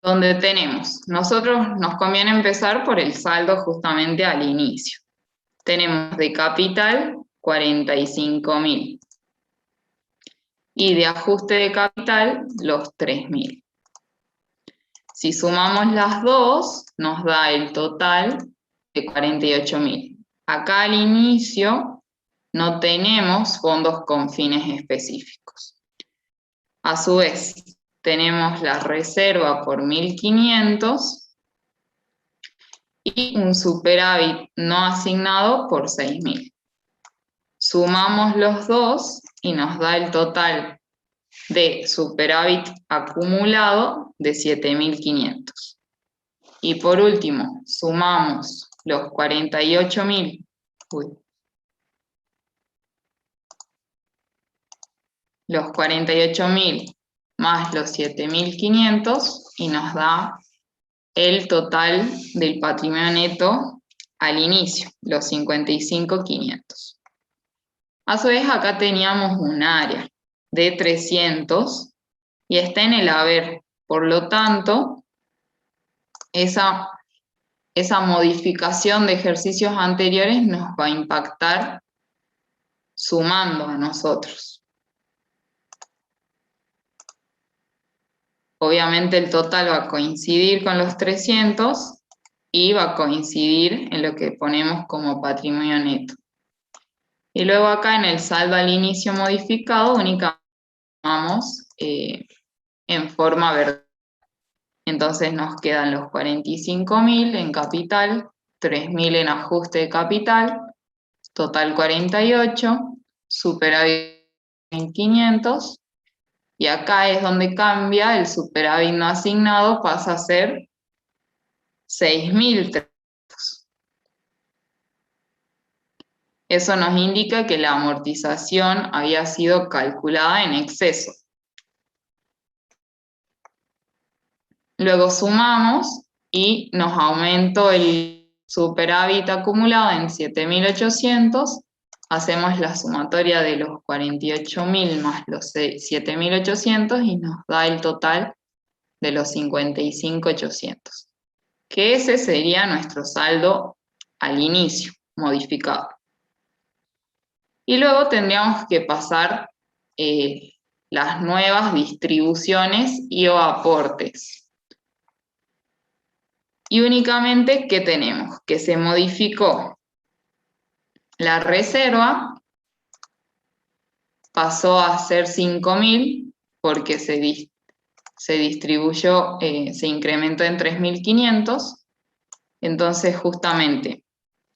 donde tenemos, nosotros nos conviene empezar por el saldo justamente al inicio. Tenemos de capital 45.000 y de ajuste de capital los 3.000. Si sumamos las dos, nos da el total de 48.000. Acá al inicio no tenemos fondos con fines específicos. A su vez, tenemos la reserva por 1.500 y un superávit no asignado por 6.000. Sumamos los dos y nos da el total de superávit acumulado de 7.500. Y por último, sumamos los 48.000. Los 48.000 más los 7.500 y nos da el total del patrimonio neto al inicio, los 55.500. A su vez, acá teníamos un área de 300 y está en el haber. Por lo tanto, esa modificación de ejercicios anteriores nos va a impactar sumando a nosotros. Obviamente el total va a coincidir con los 300 y va a coincidir en lo que ponemos como patrimonio neto. Y luego acá en el saldo al inicio modificado únicamente vamos en forma verdadera. Entonces nos quedan los 45.000 en capital, 3.000 en ajuste de capital, total 48, superávit 1.500, y acá es donde cambia, el superávit no asignado pasa a ser 6.300. Eso nos indica que la amortización había sido calculada en exceso. Luego sumamos y nos aumentó el superávit acumulado en 7.800, hacemos la sumatoria de los 48.000 más los 7.800 y nos da el total de los 55.800, que ese sería nuestro saldo al inicio, modificado. Y luego tendríamos que pasar las nuevas distribuciones y o aportes. Y únicamente, ¿qué tenemos? Que se modificó la reserva, pasó a ser 5.000 porque se distribuyó, se incrementó en 3.500, entonces justamente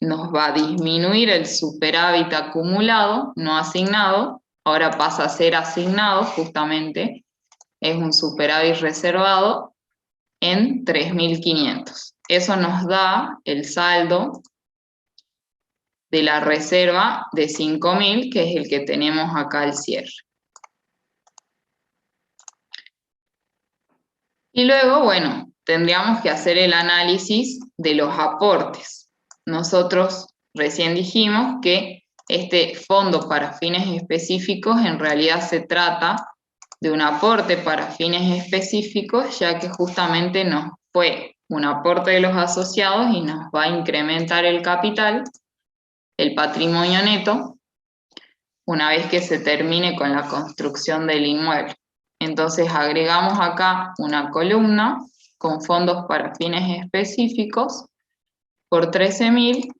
nos va a disminuir el superávit acumulado, no asignado, ahora pasa a ser asignado justamente, es un superávit reservado en 3.500. Eso nos da el saldo de la reserva de 5.000, que es el que tenemos acá al cierre. Y luego, bueno, tendríamos que hacer el análisis de los aportes. Nosotros recién dijimos que este fondo para fines específicos en realidad se trata de un aporte para fines específicos, ya que justamente nos fue un aporte de los asociados y nos va a incrementar el capital, el patrimonio neto, una vez que se termine con la construcción del inmueble. Entonces agregamos acá una columna con fondos para fines específicos por 13.000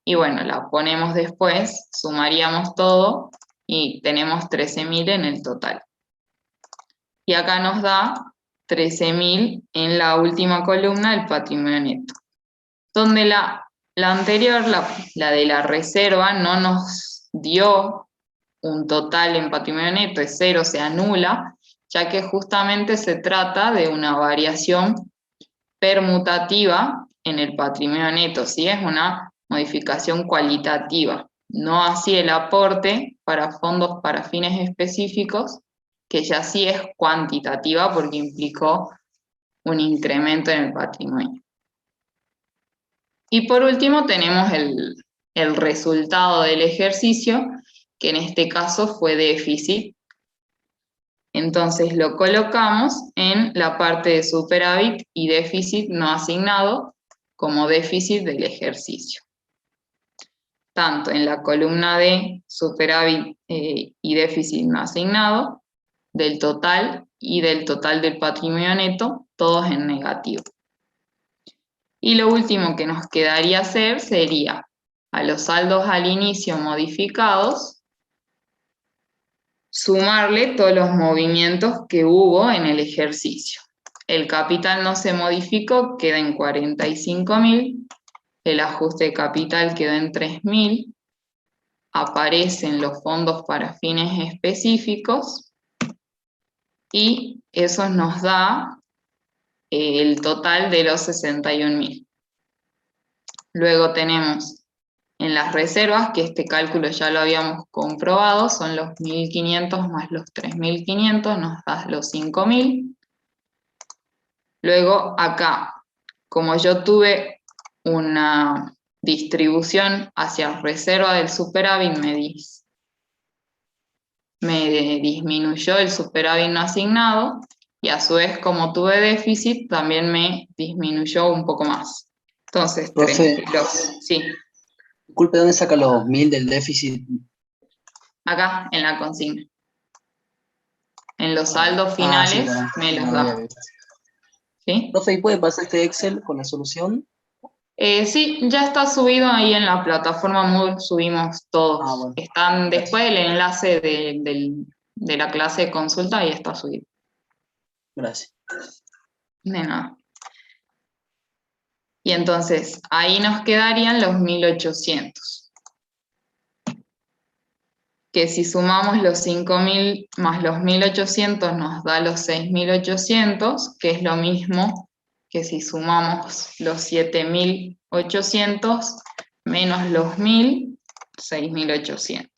y bueno, la ponemos después, sumaríamos todo y tenemos 13.000 en el total. Y acá nos da 13.000 en la última columna el patrimonio neto. Donde la anterior, la de la reserva, no nos dio un total en patrimonio neto, es 0, se anula, ya que justamente se trata de una variación permutativa en el patrimonio neto, ¿sí? Es una modificación cualitativa, no así el aporte para fondos para fines específicos, que ya sí es cuantitativa porque implicó un incremento en el patrimonio. Y por último tenemos el resultado del ejercicio, que en este caso fue déficit. Entonces lo colocamos en la parte de superávit y déficit no asignado como déficit del ejercicio. Tanto en la columna de superávit y déficit no asignado, del total y del total del patrimonio neto, todos en negativo. Y lo último que nos quedaría hacer sería a los saldos al inicio modificados, sumarle todos los movimientos que hubo en el ejercicio. El capital no se modificó, queda en 45.000, el ajuste de capital quedó en 3.000, aparecen los fondos para fines específicos y eso nos da el total de los 61.000. Luego tenemos en las reservas, que este cálculo ya lo habíamos comprobado, son los 1.500 más los 3.500, nos da los 5.000. Luego acá, como yo tuve una distribución hacia reserva del superávit, me disminuyó el superávit no asignado, y a su vez, como tuve déficit, también me disminuyó un poco más. Entonces, Profe, sí. Disculpe, ¿dónde saca los 1.000 del déficit? Acá, en la consigna. En los saldos finales me los da. ¿Sí? Profe, ¿y puede pasar este Excel con la solución? Sí, ya está subido ahí en la plataforma Moodle, subimos todos. Bueno. Están después el enlace de la clase de consulta, ahí está subido. Gracias. De nada. Y entonces, ahí nos quedarían los 1.800. Que si sumamos los 5.000 más los 1.800 nos da los 6.800, que es lo mismo que si sumamos los 7.800 menos los 1.000, 6.800.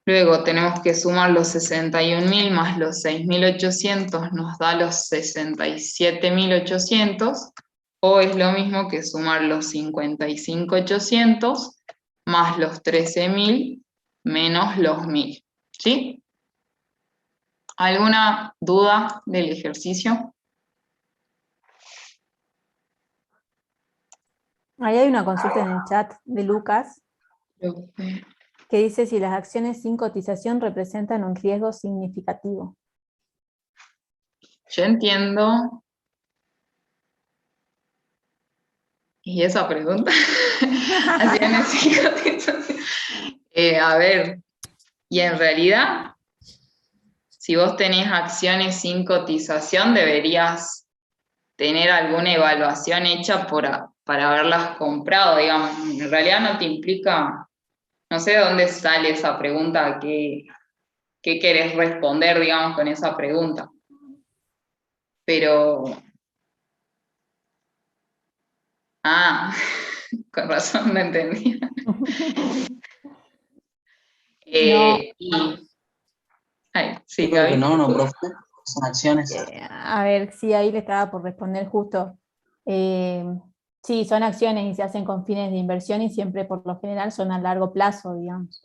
Luego tenemos que sumar los 61.000 más los 6.800, nos da los 67.800, o es lo mismo que sumar los 55.800 más los 13.000 menos los 1.000. ¿Sí? ¿Alguna duda del ejercicio? Ahí hay una consulta en el chat de Lucas que dice si las acciones sin cotización representan un riesgo significativo. Yo entiendo. ¿Y esa pregunta? Acciones sin cotización. A ver, y en realidad, si vos tenés acciones sin cotización, deberías tener alguna evaluación hecha para haberlas comprado, digamos. En realidad no te implica, no sé de dónde sale esa pregunta, qué querés responder, digamos, con esa pregunta. Pero... Ah, con razón no entendía. Ay, sí, Yo creo que Gaby. no, profe. Son acciones. A ver, sí, ahí le estaba por responder justo. Sí, son acciones y se hacen con fines de inversión y siempre por lo general son a largo plazo, digamos.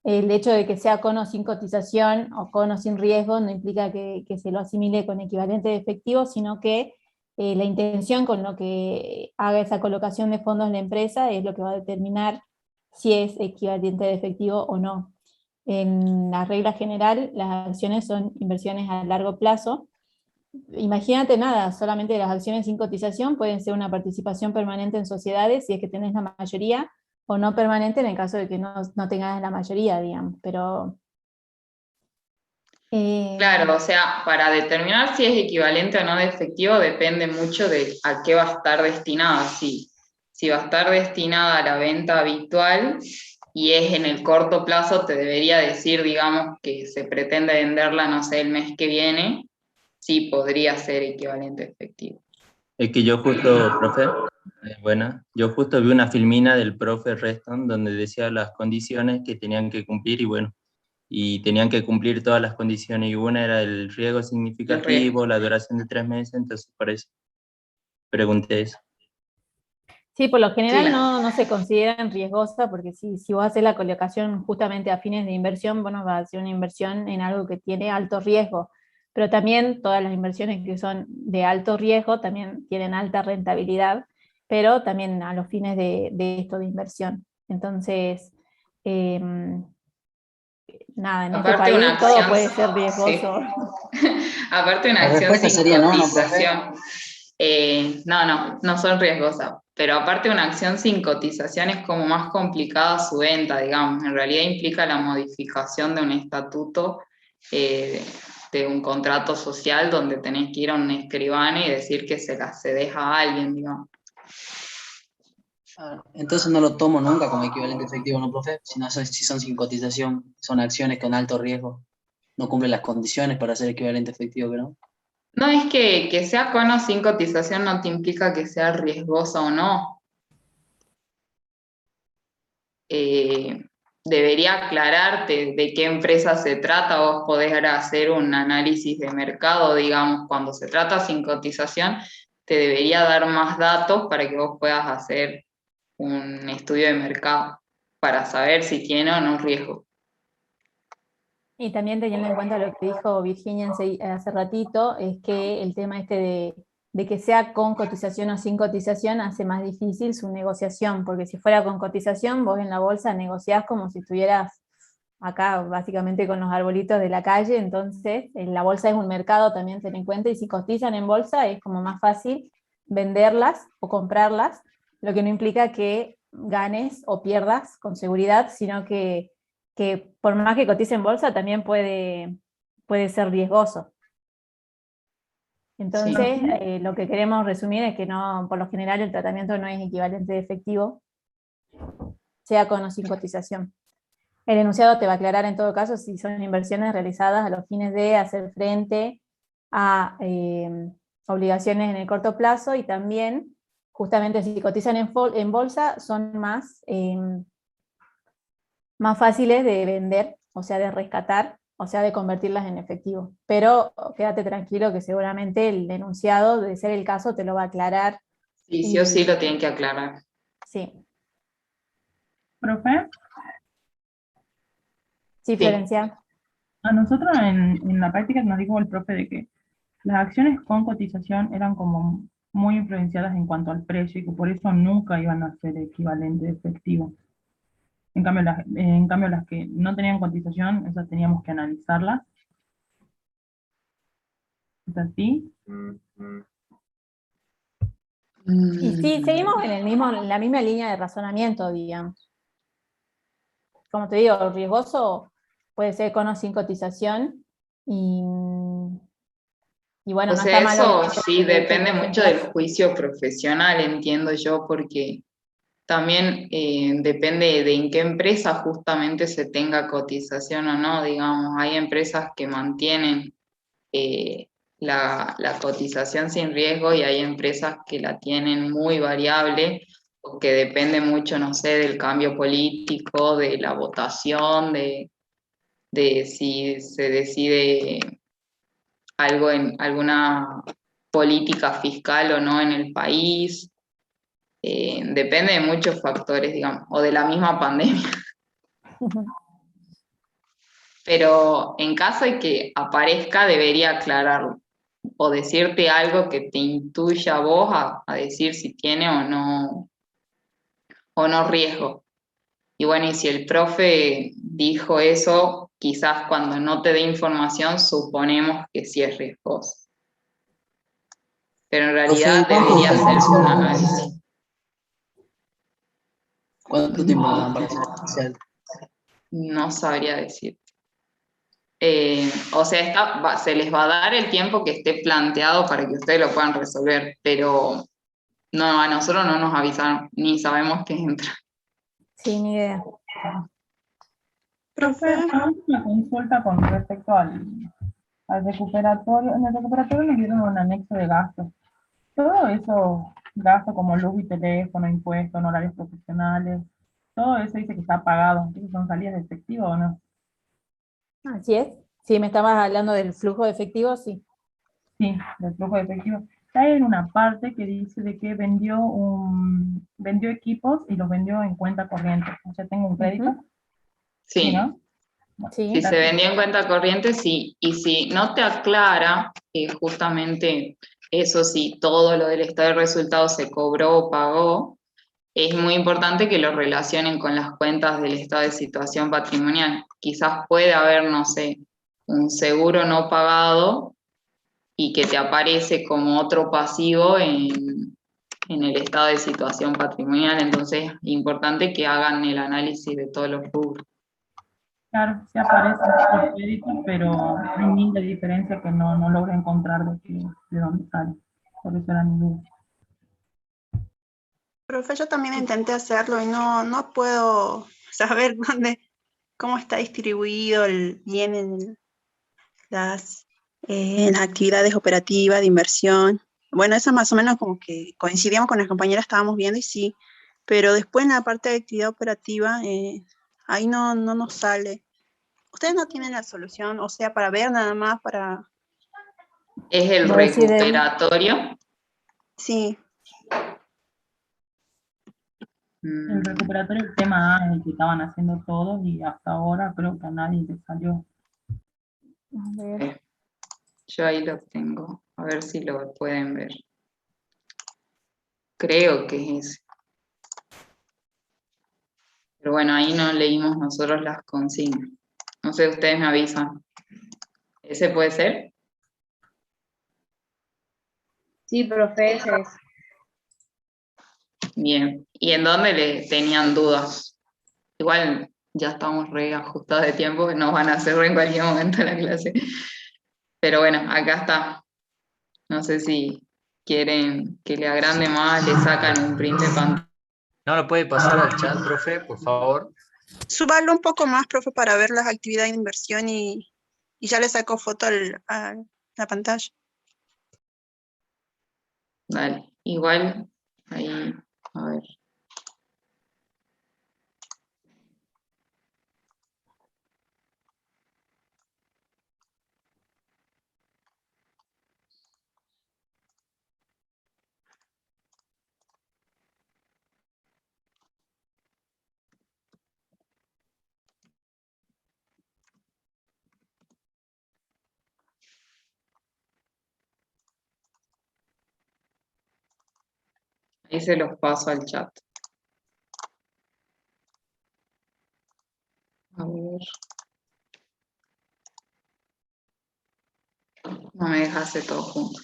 El hecho de que sea con o sin cotización o con o sin riesgo no implica que se lo asimile con equivalente de efectivo, sino que la intención con lo que haga esa colocación de fondos en la empresa es lo que va a determinar si es equivalente de efectivo o no. En la regla general, las acciones son inversiones a largo plazo. Imagínate nada, solamente las acciones sin cotización pueden ser una participación permanente en sociedades si es que tenés la mayoría, o no permanente en el caso de que no tengas la mayoría, digamos. Pero Claro, o sea, para determinar si es equivalente o no de efectivo depende mucho de a qué va a estar destinada. Si va a estar destinada a la venta habitual y es en el corto plazo, te debería decir, digamos, que se pretende venderla, no sé, el mes que viene, sí podría ser equivalente a efectivo. Es que yo justo, profe, buena, yo justo vi una filmina del profe Reston donde decía las condiciones que tenían que cumplir y bueno, y tenían que cumplir todas las condiciones y una era el riesgo significativo, la duración de 3 meses, entonces por eso pregunté eso. sí, por lo general no se consideran riesgosas porque si vos haces la colocación justamente a fines de inversión, bueno, va a ser una inversión en algo que tiene alto riesgo, pero también todas las inversiones que son de alto riesgo también tienen alta rentabilidad, pero también a los fines de esto de inversión. Entonces, nada, en este país todo puede ser riesgoso. Sí. Aparte una acción sin cotización. No son riesgosas, pero aparte una acción sin cotización es como más complicada su venta, digamos. En realidad implica la modificación de un estatuto, de un contrato social donde tenés que ir a un escribano y decir que se la cedes a alguien, digamos. Entonces no lo tomo nunca como equivalente efectivo, ¿no, profe? Si son sin cotización, son acciones con alto riesgo, no cumplen las condiciones para ser equivalente efectivo, ¿no? No es que sea con o sin cotización no te implica que sea riesgosa o no. Debería aclararte de qué empresa se trata, vos podés hacer un análisis de mercado, digamos, cuando se trata sin cotización, te debería dar más datos para que vos puedas hacer un estudio de mercado para saber si tiene o no riesgo. Y también teniendo en cuenta lo que dijo Virginia hace ratito, es que el tema este de que sea con cotización o sin cotización hace más difícil su negociación, porque si fuera con cotización, vos en la bolsa negociás como si estuvieras acá básicamente con los arbolitos de la calle, entonces la bolsa es un mercado también, ten en cuenta, y si cotizan en bolsa es como más fácil venderlas o comprarlas, lo que no implica que ganes o pierdas con seguridad, sino que por más que cotice en bolsa también puede ser riesgoso. Entonces, lo que queremos resumir es que no, por lo general el tratamiento no es equivalente de efectivo, sea con o sin cotización. El enunciado te va a aclarar en todo caso si son inversiones realizadas a los fines de hacer frente a obligaciones en el corto plazo, y también, justamente si cotizan en bolsa, son más fáciles de vender, o sea, de rescatar, o sea, de convertirlas en efectivo. Pero quédate tranquilo que seguramente el enunciado, de ser el caso, te lo va a aclarar. Sí o sí lo tienen que aclarar. Sí. ¿Profe? Sí, Florencia. A nosotros en la práctica nos dijo el profe de que las acciones con cotización eran como muy influenciadas en cuanto al precio y que por eso nunca iban a ser equivalente de efectivo. En cambio, las que no tenían cotización, esas teníamos que analizarlas. ¿Es así? Y sí, seguimos en la misma línea de razonamiento, digamos. Como te digo, riesgoso puede ser con o sin cotización, y bueno, O no sea, está malo. eso sí depende mucho del juicio profesional, entiendo yo, porque también depende de en qué empresa justamente se tenga cotización o no, digamos, hay empresas que mantienen la cotización sin riesgo y hay empresas que la tienen muy variable, porque depende mucho, no sé, del cambio político, de la votación, de si se decide algo en alguna política fiscal o no en el país. Depende de muchos factores, digamos, o de la misma pandemia. Pero en caso de que aparezca, debería aclararlo o decirte algo que te intuya a vos a decir si tiene o no riesgo. Y bueno, y si el profe dijo eso, quizás cuando no te dé información suponemos que sí es riesgoso. Pero en realidad Profe, debería hacerse un análisis. ¿cuánto tiempo nos dan para hacer el parcial? No sabría decir. O sea, se les va a dar el tiempo que esté planteado para que ustedes lo puedan resolver, pero no, a nosotros no nos avisaron, ni sabemos qué entra. Sí, ni idea. Profe, una consulta con respecto al recuperatorio. En el recuperatorio nos dieron un anexo de gastos. Todo eso, gastos como luz y teléfono, impuestos, honorarios profesionales, todo eso dice que está pagado. ¿Entonces son salidas de efectivo o no? Así es. Si me estabas hablando del flujo de efectivo, sí. Sí, del flujo de efectivo. Hay en una parte que dice de que vendió equipos y los vendió en cuenta corriente. O sea, tengo un crédito. Sí. ¿No? Bueno, Sí. Si se vendía en cuenta corriente, sí. Y si no te aclara, justamente eso sí, todo lo del estado de resultados se cobró o pagó, es muy importante que lo relacionen con las cuentas del estado de situación patrimonial. Quizás puede haber, no sé, un seguro no pagado y que te aparece como otro pasivo en el estado de situación patrimonial. Entonces, es importante que hagan el análisis de todos los rubros. Claro, sí aparecen los créditos, pero hay mil de diferencia que no logro encontrar de dónde sale. Por eso era mi duda. Profe, yo también intenté hacerlo y no puedo saber cómo está distribuido bien en las actividades operativas de inversión. Bueno, eso más o menos como que coincidíamos con las compañeras, estábamos viendo y sí, pero después en la parte de actividad operativa, ahí no nos sale. ¿Ustedes no tienen la solución? O sea, para ver nada más, para... ¿Es el recuperatorio? Sí. El recuperatorio, el tema A es el que estaban haciendo todos y hasta ahora creo que a nadie le salió. A ver. Yo ahí lo tengo, a ver si lo pueden ver. Creo que es ese. Pero bueno, ahí no leímos nosotros las consignas. No sé, ustedes me avisan. ¿Ese puede ser? Sí, profe, ese es. Bien. ¿Y en dónde le tenían dudas? Igual ya estamos re ajustados de tiempo, nos van a hacer en cualquier momento la clase. Pero bueno, acá está. No sé si quieren que le agrande más, le sacan un print de pantalla. ¿No lo puede pasar al chat, profe, por favor? Súbalo un poco más, profe, para ver las actividades de inversión y ya le saco foto a la pantalla. Dale, igual ahí, a ver. Ahí se los paso al chat. A ver. No me deja hacer todo junto.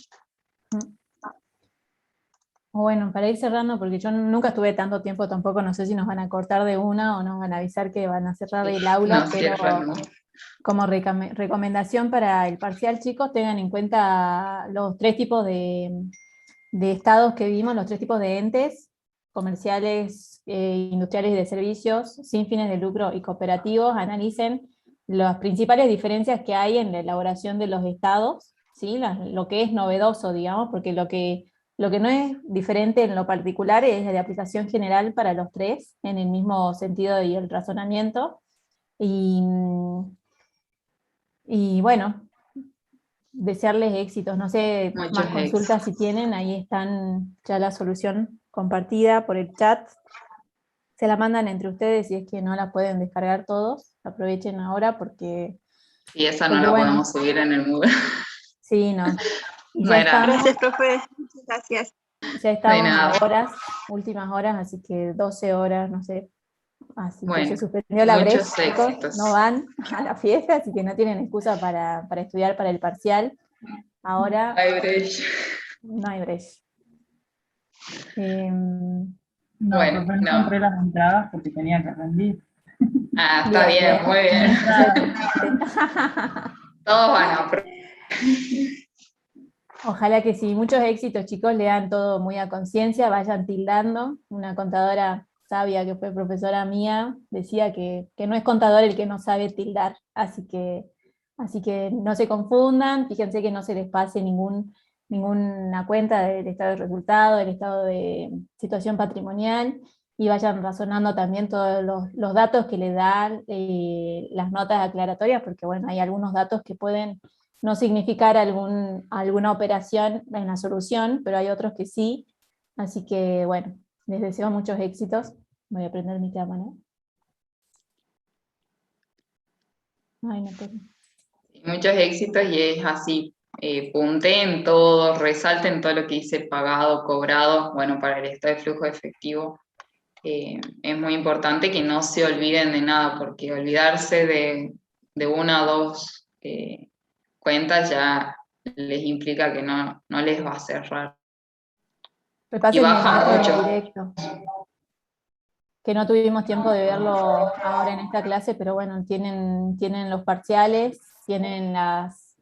Bueno, para ir cerrando, porque yo nunca estuve tanto tiempo tampoco, no sé si nos van a cortar de una o nos van a avisar que van a cerrar el aula, No pero cierran, ¿no? como recomendación para el parcial, chicos, tengan en cuenta los 3 tipos de estados que vimos, los 3 tipos de entes, comerciales, industriales y de servicios sin fines de lucro y cooperativos analicen las principales diferencias que hay en la elaboración de los estados, ¿sí? Lo que es novedoso, digamos, porque lo que no es diferente en lo particular es de aplicación general para los tres, en el mismo sentido y el razonamiento. Y bueno, desearles éxitos. No sé, Muchos más consultas si tienen, ahí están ya la solución compartida por el chat. Se la mandan entre ustedes si es que no la pueden descargar todos. Aprovechen ahora porque... Y esa no porque la bueno, podemos subir en el Moodle. sí, no. Y No ya era. estamos, Gracias, profe. Muchas gracias. ya estamos a nada. horas, últimas horas, así que 12 horas, no sé. Así que Bueno, se suspendió la brecha, muchos chicos, éxitos. no van a la fiesta, así que no tienen excusa para estudiar para el parcial. Ahora Hay brecha. no hay brecha. No, Bueno, profe, no no. compré las entradas porque tenía que rendir. Ah, está bien, muy bien. Todos van a Ojalá que sí, muchos éxitos, chicos, lean todo muy a conciencia, vayan tildando. Una contadora sabia que fue profesora mía decía que no es contador el que no sabe tildar, así que no se confundan, fíjense que no se les pase ninguna cuenta del estado de resultado, del estado de situación patrimonial, y vayan razonando también todos los datos que le dan las notas aclaratorias, porque bueno, hay algunos datos que pueden no significar alguna operación en la solución, pero hay otros que sí, así que bueno, les deseo muchos éxitos. Voy a prender mi cámara. Ay, no puedo. Muchos éxitos y es así, punteen todo, resalten todo lo que dice pagado, cobrado, bueno, para el estado de flujo efectivo es muy importante que no se olviden de nada, porque olvidarse de una o dos cuentas ya les implica que no les va a cerrar. Y Repasen el baja método mucho. directo, que no tuvimos tiempo de verlo ahora en esta clase, pero bueno, tienen los parciales, tienen las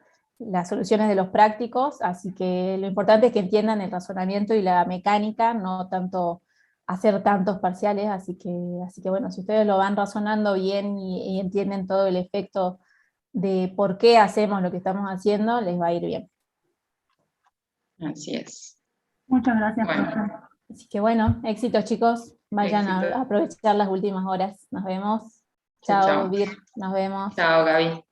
soluciones de los prácticos, así que lo importante es que entiendan el razonamiento y la mecánica, no tanto hacer tantos parciales, así que bueno, si ustedes lo van razonando bien y entienden todo el efecto de por qué hacemos lo que estamos haciendo, les va a ir bien. Así es. Muchas gracias, Bueno. profe. Así que bueno, éxitos chicos, vayan Éxito. a aprovechar las últimas horas. Nos vemos. Chao, Chao, chao. Vir, nos vemos. Chao, Gaby.